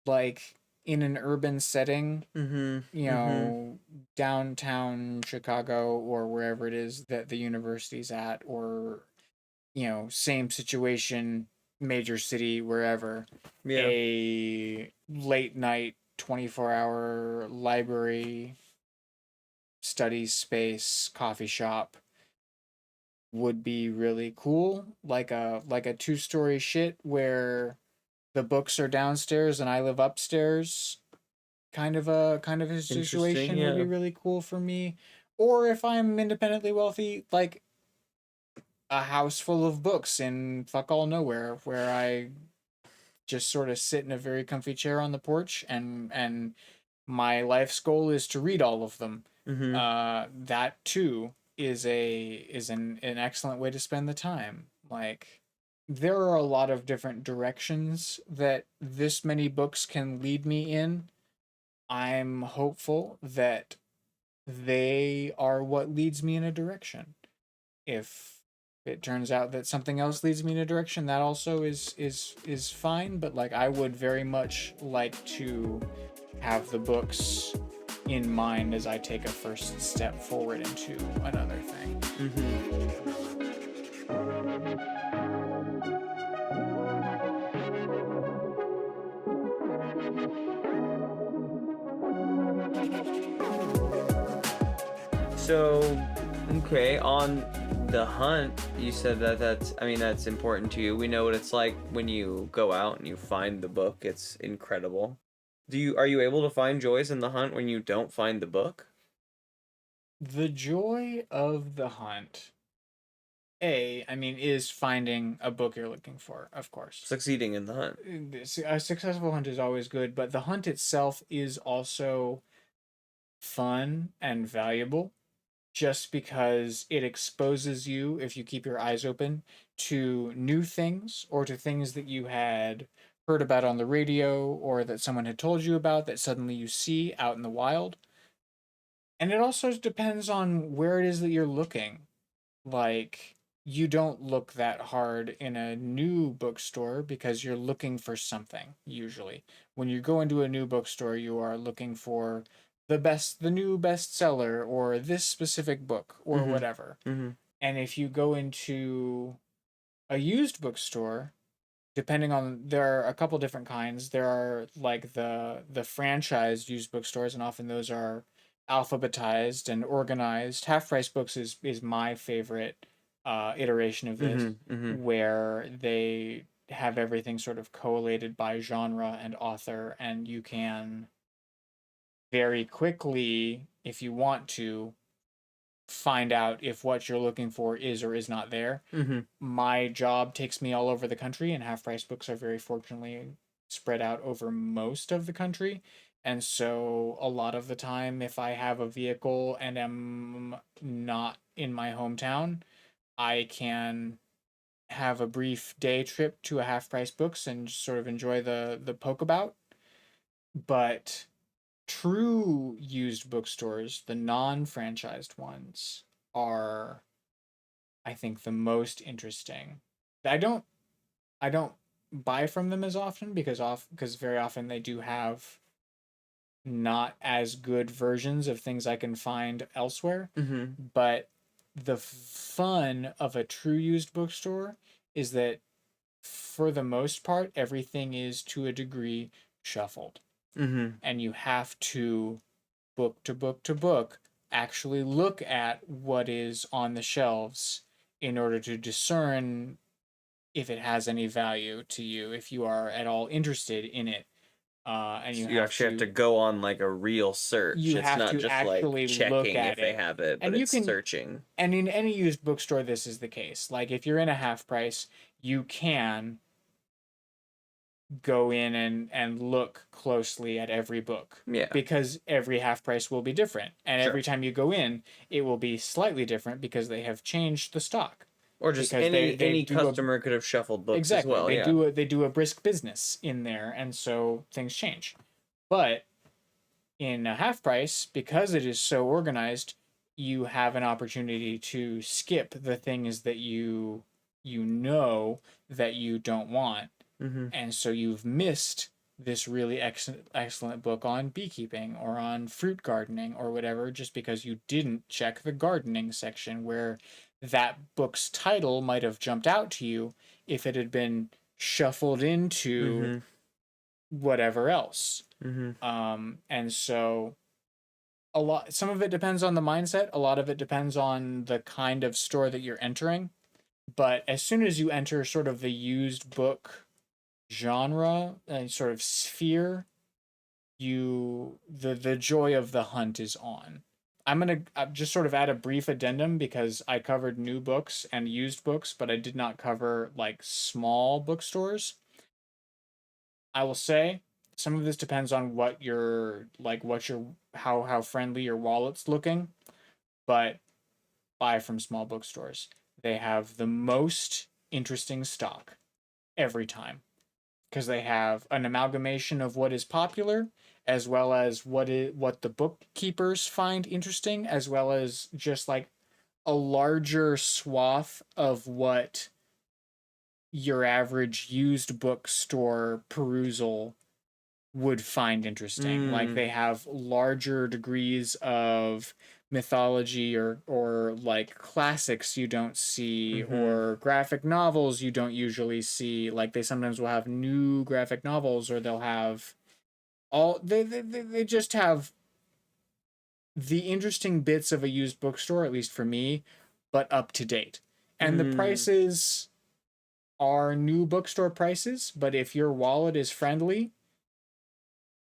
Like in an urban setting, Mm-hmm. you Mm-hmm. know, downtown Chicago or wherever it is that the university's at, or, you know, same situation, major city, wherever, Yeah. a late night 24-hour library study space coffee shop would be really cool. Like a two-story shit where the books are downstairs and I live upstairs. Kind of a Interesting, situation would yeah. be really cool for me. Or if I'm independently wealthy, like a house full of books in fuck all nowhere where I just sort of sit in a very comfy chair on the porch and my life's goal is to read all of them. Mm-hmm. That too is an excellent way to spend the time. Like there are a lot of different directions that this many books can lead me in. I'm hopeful that they are what leads me in a direction. If it turns out that something else leads me in a direction, that also is fine. But like, I would very much like to have the books in mind as I take a first step forward into another thing. Mm-hmm. So, okay, on the hunt, you said that I mean, that's important to you. We know what it's like when you go out and you find the book. It's incredible. Are you able to find joys in the hunt when you don't find the book? The joy of the hunt, I mean, is finding a book you're looking for, of course. Succeeding in the hunt. A successful hunt is always good, but the hunt itself is also fun and valuable just because it exposes you, if you keep your eyes open, to new things or to things that you had heard about on the radio or that someone had told you about that suddenly you see out in the wild. And it also depends on where it is that you're looking. Like, you don't look that hard in a new bookstore because you're looking for something, usually. When you go into a new bookstore, you are looking for the new bestseller or this specific book or Mm-hmm. whatever. Mm-hmm. And if you go into a used bookstore, depending on, there are a couple different kinds. There are like the franchised used bookstores, and often those are alphabetized and organized. Half Price Books is my favorite iteration of this, Mm-hmm. Mm-hmm. where they have everything sort of collated by genre and author, and you can very quickly, if you want to, find out if what you're looking for is or is not there. Mm-hmm. My job takes me all over the country, and half price books are very fortunately spread out over most of the country. And so, a lot of the time, if I have a vehicle and am not in my hometown, I can have a brief day trip to a half price books and just sort of enjoy the poke about. But true used bookstores, the non franchised ones, are, I think, the most interesting. I don't I don't buy from them as often because very often they do have not as good versions of things I can find elsewhere. Mm-hmm. But the fun of a true used bookstore is that for the most part, everything is to a degree shuffled. Mm-hmm. And you have to book to book to book actually look at what is on the shelves in order to discern if it has any value to you, if you are at all interested in it. And So you actually have to go on like a real search. you It's have not to just like actually look checking if at they it. have it, but And you it's can searching. and in any used bookstore this is the case. Like if you're in a half price, you can go in and look closely at every book. Yeah. Because every half price will be different. And Sure. every time you go in, it will be slightly different because they have changed the stock. Or just Because any do customer could have shuffled books exactly. as well. They do a brisk business in there, and so things change. But in a half price, because it is so organized, you have an opportunity to skip the things that you know that you don't want, Mm-hmm. and so you've missed this really excellent book on beekeeping or on fruit gardening or whatever just because you didn't check the gardening section where that book's title might have jumped out to you if it had been shuffled into Mm-hmm. whatever else. Mm-hmm. And so some of it depends on the mindset, a lot of it depends on the kind of store that you're entering. But as soon as you enter sort of the used book genre and sort of sphere, the joy of the hunt is on. I'm gonna just sort of add a brief addendum because I covered new books and used books, but I did not cover like small bookstores. I will say some of this depends on what your how friendly your wallet's looking, but buy from small bookstores. They have the most interesting stock every time because they have an amalgamation of what is popular as well as what the bookkeepers find interesting as well as just like a larger swath of what your average used bookstore perusal would find interesting. Like Mm. they have larger degrees of mythology or like classics you don't see Mm-hmm. or graphic novels you don't usually see. Like they sometimes will have new graphic novels or they'll have they just have the interesting bits of a used bookstore, at least for me, but up to date. And the Mm. prices are new bookstore prices, but if your wallet is friendly,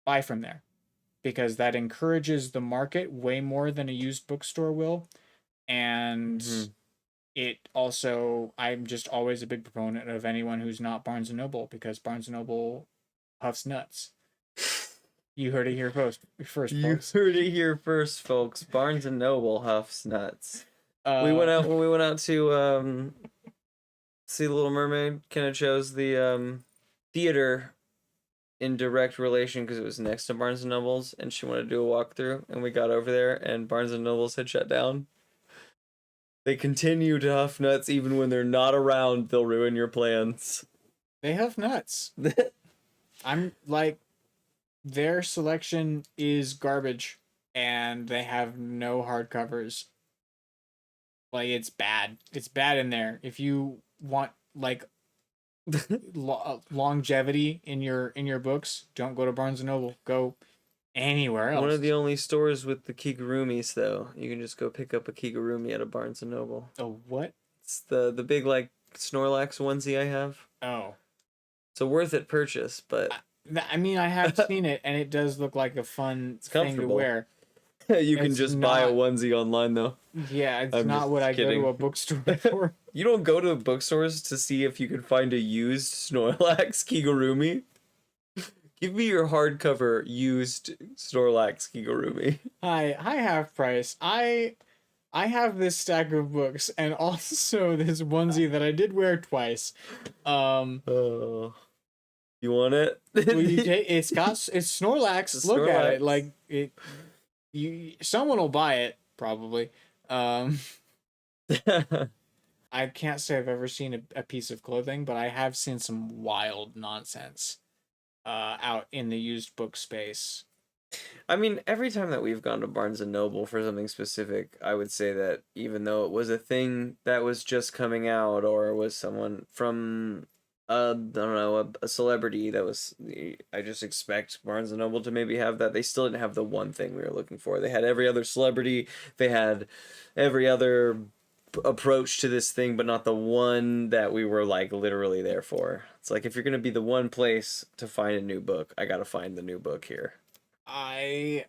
buy from there because that encourages the market way more than a used bookstore will. And Mm-hmm. it also, I'm just always a big proponent of anyone who's not Barnes and Noble because Barnes and Noble huffs nuts. You heard it here first, You folks. heard it here first, folks. Barnes and Noble huffs nuts. We Uh, went out to see The Little Mermaid. Kenna chose the theater in direct relation because it was next to Barnes and Noble's, and she wanted to do a walkthrough. And we got over there, and Barnes and Noble's had shut down. They continue to huff nuts even when they're not around. They'll ruin your plans. they huff nuts. I'm like, their selection is garbage, and they have no hardcovers. Like it's bad. It's bad in there. If you want like longevity in your books, don't go to Barnes and Noble. Go anywhere One of else. the only stores with the kigurumis, though. You can just go pick up a kigurumi at a Barnes and Noble. Oh, what? It's the big like Snorlax onesie I have. Oh, It's a worth it purchase, but I mean, I have seen it, and it does look like a fun it's thing to comfortable. wear. You can It's just buy a not. onesie online though. Yeah, it's I'm not just what I kidding. go to a bookstore for. You don't go to bookstores to see if you can find a used Snorlax Kigurumi? Give me your hardcover used Snorlax Kigurumi. Hi, half price. I have this stack of books and also this onesie that I did wear twice. Oh, you want it? Well, you take it's Snorlax. It's a Look at it, Snorlax. like it. Someone will buy it probably. I can't say I've ever seen a piece of clothing, but I have seen some wild nonsense out in the used book space. I mean, every time that we've gone to Barnes and Noble for something specific, I would say that even though it was a thing that was just coming out, or was someone from, I don't know, a celebrity that was, I just expect Barnes and Noble to maybe have that. They still didn't have the one thing we were looking for. They had every other celebrity, they had every other approach to this thing, but not the one that we were like literally there for. It's like, if you're gonna be the one place to find a new book, I gotta find the new book here. I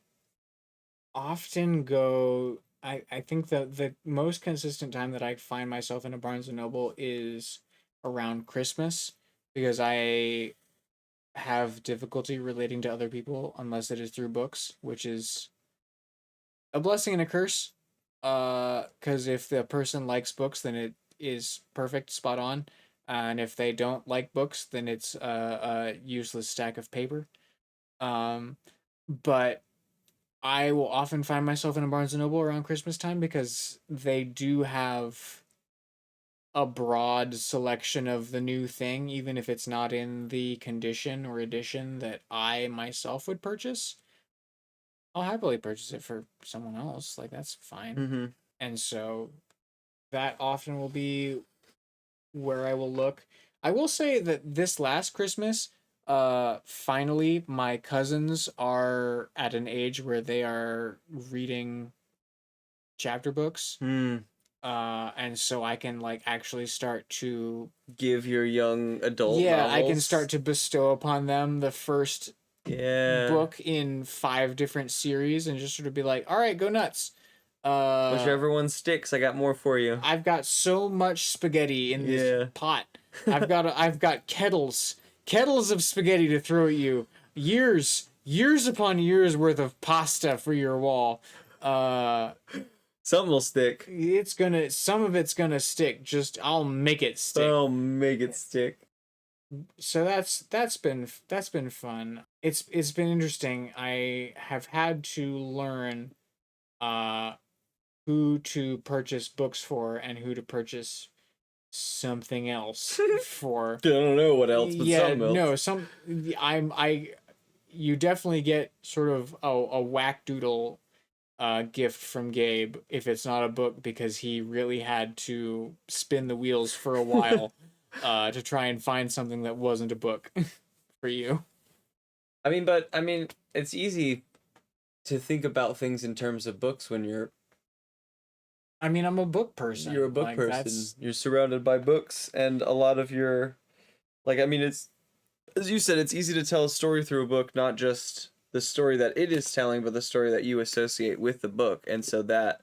often go. I think the most consistent time that I find myself in a Barnes and Noble is around Christmas because I have difficulty relating to other people unless it is through books, which is a blessing and a curse. Because if the person likes books, then it is perfect, spot on. And if they don't like books, then it's a useless stack of paper. Um, but I will often find myself in a Barnes and Noble around Christmas time because they do have a broad selection of the new thing, even if it's not in the condition or edition that I myself would purchase. I'll happily purchase it for someone else. Like, that's fine. Mm-hmm. And so that often will be where I will look. I will say that this last Christmas, finally my cousins are at an age where they are reading chapter books. Hmm. And so I can like actually start to Give your young adult yeah, novels. I can start to bestow upon them the first book in 5 different series and just sort of be like, all right, go nuts. Whichever one sticks, I got more for you. I've got so much spaghetti in this pot. I've got kettles of spaghetti to throw at you. Years upon years worth of pasta for your wall. Something will stick. Some of it's gonna stick. Just I'll make it stick. I'll make it stick. So that's been fun. It's been interesting. I have had to learn who to purchase books for and who to purchase something else for. I don't know what else, but something else. No, you definitely get sort of a whack-doodle gift from Gabe if it's not a book because he really had to spin the wheels for a while to try and find something that wasn't a book for you. I mean, it's easy to think about things in terms of books when you're. I mean, I'm a book person. You're a book person. You're surrounded by books, and a lot of your, like, I mean, it's, as you said, it's easy to tell a story through a book, not just the story that it is telling, but the story that you associate with the book. And so that,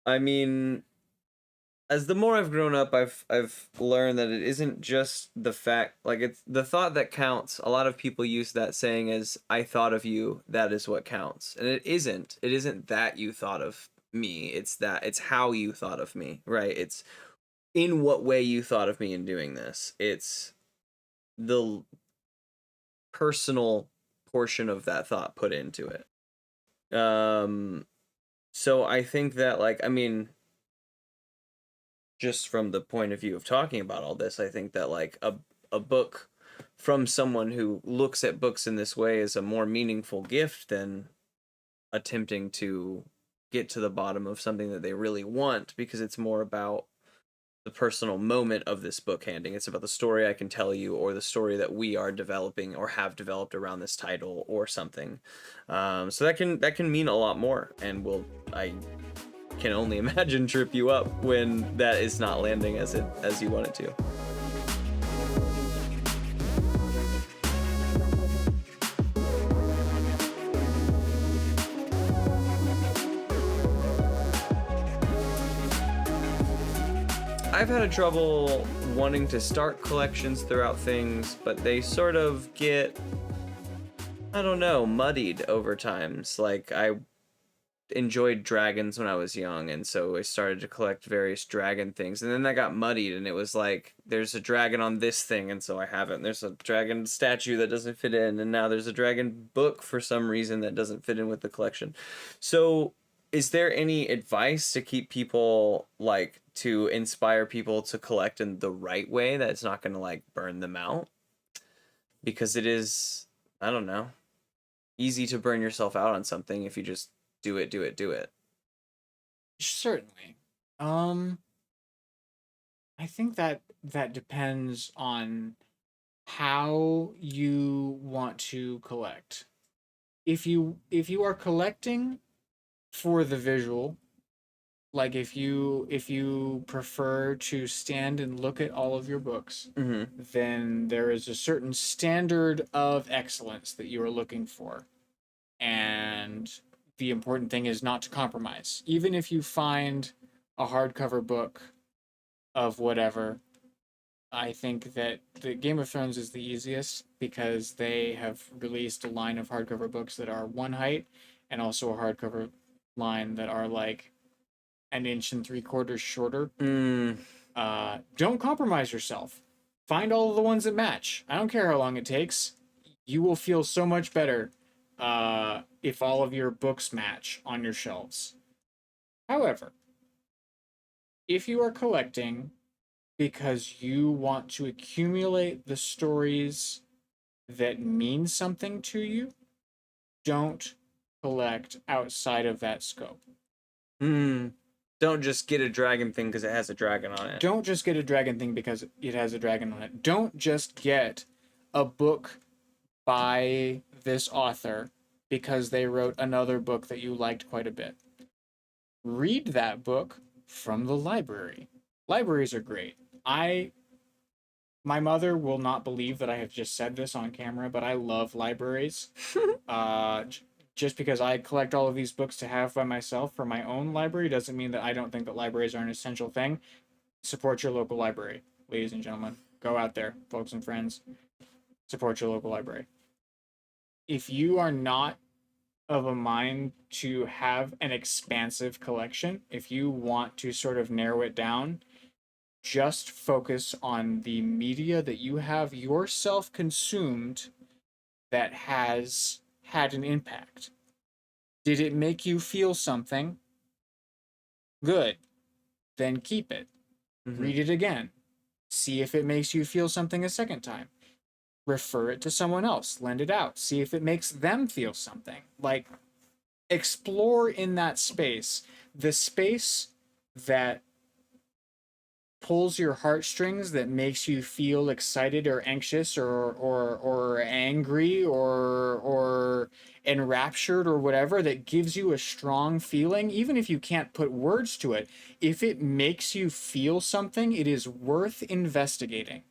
I mean, as the more I've grown up, I've learned that it isn't just the fact, like, it's the thought that counts. A lot of people use that saying as, I thought of you, that is what counts. And it isn't. It isn't that you thought of me. It's how you thought of me, right? It's in what way you thought of me in doing this. It's the personal portion of that thought put into it. So I think that, like, I mean, just from the point of view of talking about all this, I think that like a book from someone who looks at books in this way is a more meaningful gift than attempting to get to the bottom of something that they really want, because it's more about the personal moment of this book handing. It's about the story I can tell you, or the story that we are developing or have developed around this title or something. So that can mean a lot more, and I can only imagine trip you up when that is not landing as you want it to. I've had a trouble wanting to start collections throughout things, but they sort of get, I don't know, muddied over times. Like, I enjoyed dragons when I was young, and so I started to collect various dragon things, and then that got muddied, and it was like, there's a dragon on this thing, and so I have it, and there's a dragon statue that doesn't fit in, and now there's a dragon book for some reason that doesn't fit in with the collection. So is there any advice to keep people, like, to inspire people to collect in the right way that's not going to like burn them out, because it is, I don't know, easy to burn yourself out on something if you just do it. Certainly. I think that depends on how you want to collect. If you are collecting for the visual, like if you prefer to stand and look at all of your books, then there is a certain standard of excellence that you are looking for. And the important thing is not to compromise. Even if you find a hardcover book of whatever, I think that the Game of Thrones is the easiest because they have released a line of hardcover books that are one height, and also a hardcover line that are like an inch and 3/4 shorter. Don't compromise yourself. Find all of the ones that match. I don't care how long it takes. You will feel so much better if all of your books match on your shelves. However, if you are collecting because you want to accumulate the stories that mean something to you, don't collect outside of that scope. Don't just get a dragon thing because it has a dragon on it. Don't just get a dragon thing because it has a dragon on it. Don't just get a book by this author because they wrote another book that you liked quite a bit. Read that book from the library. Libraries are great. My mother will not believe that I have just said this on camera, but I love libraries. Just because I collect all of these books to have by myself for my own library doesn't mean that I don't think that libraries are an essential thing. Support your local library, ladies and gentlemen. Go out there, folks and friends. Support your local library. If you are not of a mind to have an expansive collection, if you want to sort of narrow it down, just focus on the media that you have yourself consumed that has had an impact. Did it make you feel something? Good. Then keep it. Read it again. See if it makes you feel something a second time. Refer it to someone else. Lend it out. See if it makes them feel something. Like, explore in that space. The space that pulls your heartstrings, that makes you feel excited or anxious or angry or enraptured or whatever, that gives you a strong feeling, even if you can't put words to it. If it makes you feel something, it is worth investigating.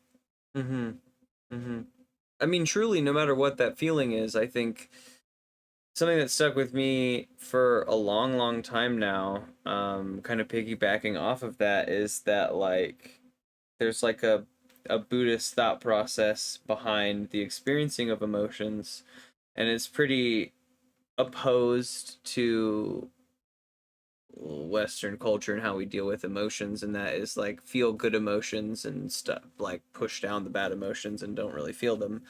I mean, truly, no matter what that feeling is, I think something that stuck with me for a long time now, kind of piggybacking off of that, is that like there's like a Buddhist thought process behind the experiencing of emotions, and it's pretty opposed to Western culture and how we deal with emotions, and that is like feel good emotions and stuff, like push down the bad emotions and don't really feel them,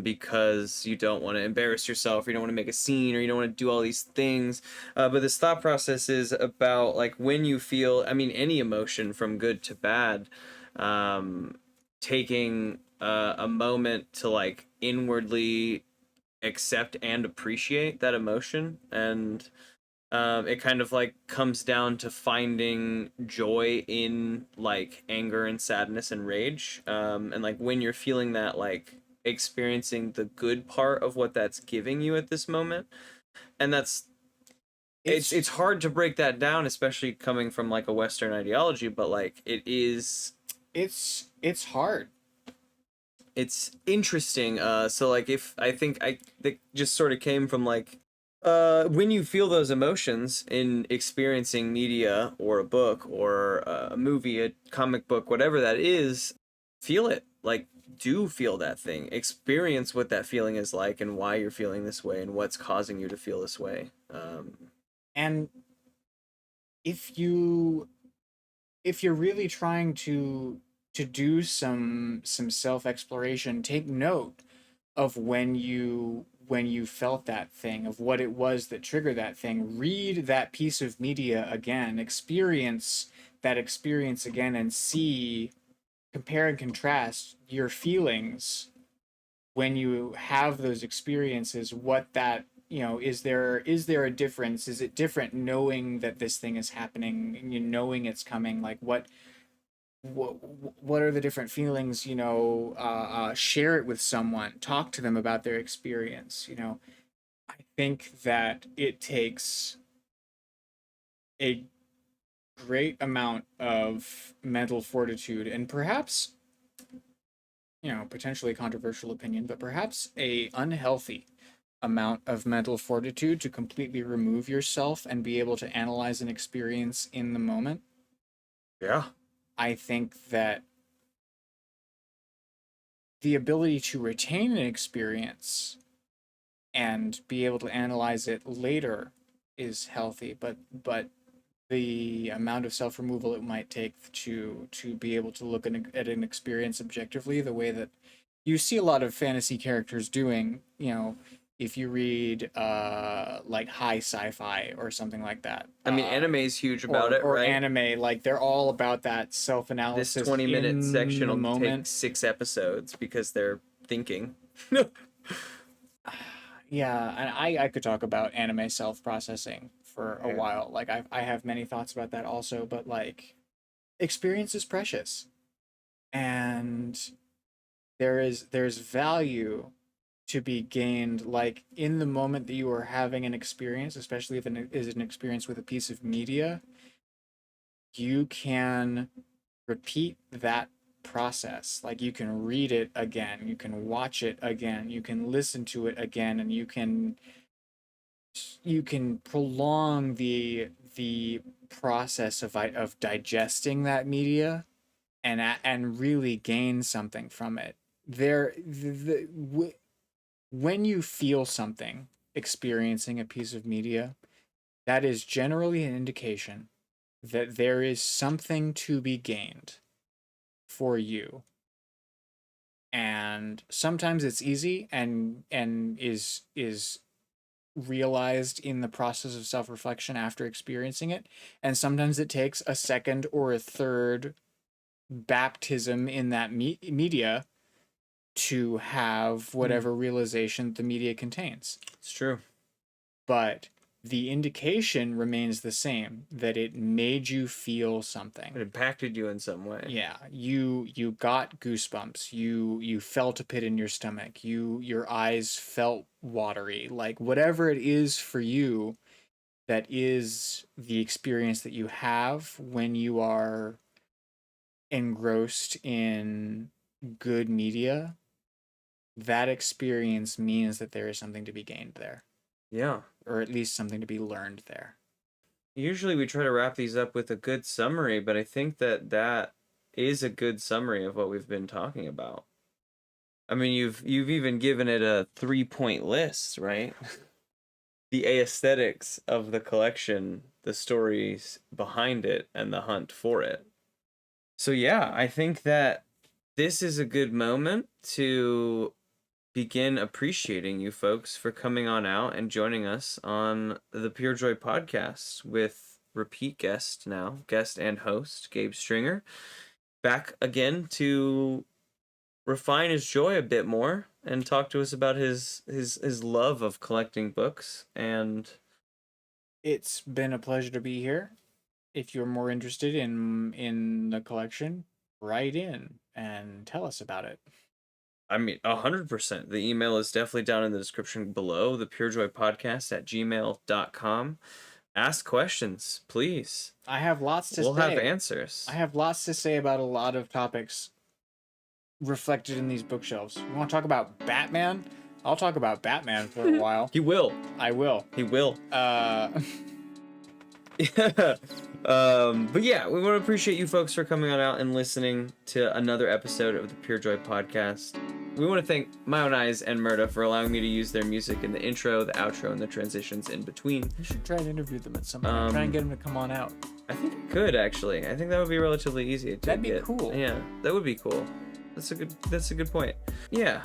because you don't want to embarrass yourself, or you don't want to make a scene, or you don't want to do all these things. But this thought process is about like when you feel, I mean, any emotion from good to bad, taking a moment to like inwardly accept and appreciate that emotion. And it kind of like comes down to finding joy in like anger and sadness and rage, and like when you're feeling that, like experiencing the good part of what that's giving you at this moment. And that's it's hard to break that down, especially coming from like a Western ideology, but like it's hard. It's interesting. So like if I think that just sort of came from like when you feel those emotions in experiencing media or a book or a movie, a comic book, whatever that is, feel it. Like, do feel that thing. Experience what that feeling is like and why you're feeling this way and what's causing you to feel this way. And if you're really trying to do some self exploration, take note of when you felt that thing, of what it was that triggered that thing. Read that piece of media again. Experience that experience again and compare and contrast your feelings when you have those experiences, what that, is there a difference? Is it different knowing that this thing is happening and knowing it's coming? Like what are the different feelings? Share it with someone, talk to them about their experience. I think that it takes a great amount of mental fortitude and perhaps, potentially controversial opinion, but perhaps a unhealthy amount of mental fortitude to completely remove yourself and be able to analyze an experience in the moment. Yeah. I think that the ability to retain an experience and be able to analyze it later is healthy, but the amount of self-removal it might take to be able to look at an experience objectively, the way that you see a lot of fantasy characters doing, if you read like high sci-fi or something like that. I mean, anime is huge about it, or right? anime, like they're all about that self-analysis. This 20-minute section will moment. take 6 episodes because they're thinking. Yeah, and I could talk about anime self-processing for a while. Like I have many thoughts about that also, but like experience is precious. And there's value to be gained like in the moment that you are having an experience, especially if it is an experience with a piece of media. You can repeat that process. Like you can read it again, you can watch it again, you can listen to it again, and you can prolong the process of digesting that media and really gain something from it. When you feel something experiencing a piece of media, that is generally an indication that there is something to be gained for you. And sometimes it's easy and is realized in the process of self-reflection after experiencing it, and sometimes it takes a second or a third baptism in that media to have whatever realization the media contains. It's true. But the indication remains the same, that it made you feel something. It impacted you in some way. Yeah, you got goosebumps. You felt a pit in your stomach. Your eyes felt watery. Like whatever it is for you, that is the experience that you have when you are engrossed in good media. That experience means that there is something to be gained there. Yeah. Or at least something to be learned there. Usually we try to wrap these up with a good summary, but I think that is a good summary of what we've been talking about. I mean, you've even given it a 3-point list, right? The aesthetics of the collection, the stories behind it, and the hunt for it. So yeah, I think that this is a good moment to begin appreciating you folks for coming on out and joining us on the PureJoy podcast with repeat guest and host Gabe Stringer, back again to refine his joy a bit more and talk to us about his love of collecting books. And it's been a pleasure to be here. If you're more interested in the collection, write in and tell us about it. I mean, 100%. The email is definitely down in the description below, the purejoypodcast@gmail.com. Ask questions, please. I have lots to say. We'll have answers. I have lots to say about a lot of topics reflected in these bookshelves. You want to talk about Batman? I'll talk about Batman for a while. He will. I will. He will. Yeah. But yeah, we want to appreciate you folks for coming on out and listening to another episode of the PureJoy podcast. We want to thank MioWnize and Merda for allowing me to use their music in the intro, the outro, and the transitions in between. You should try and interview them at some point. Try and get them to come on out. I think I could, actually. I think that would be relatively easy to That'd be cool. Yeah, that would be cool. That's a good point. Yeah.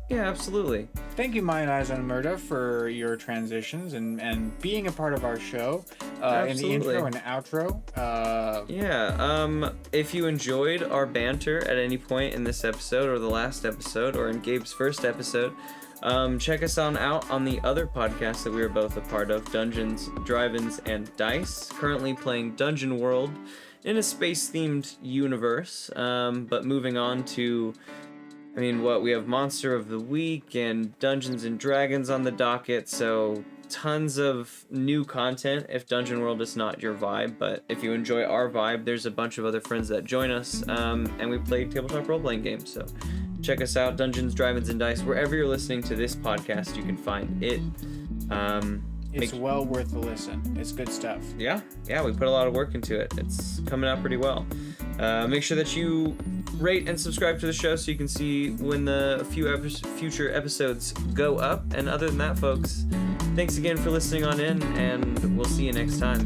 Yeah, absolutely. Thank you, MioWnize and Merda, for your transitions and being a part of our show. in the intro and outro. If you enjoyed our banter at any point in this episode or the last episode or in Gabe's first episode, check us out on the other podcast that we are both a part of, Dungeons, Drive-Ins, and Dice. Currently playing Dungeon World in a space-themed universe, but moving on to, we have Monster of the Week and Dungeons and Dragons on the docket, so tons of new content if Dungeon World is not your vibe. But if you enjoy our vibe, there's a bunch of other friends that join us, and we play tabletop role-playing games, so check us out, Dungeons, Drive-Ins, and Dice. Wherever you're listening to this podcast, you can find it. It's well worth the listen. It's good stuff. Yeah, we put a lot of work into it. It's coming out pretty well. Make sure that you rate and subscribe to the show so you can see when the future episodes go up. And other than that, folks, thanks again for listening on in, and we'll see you next time.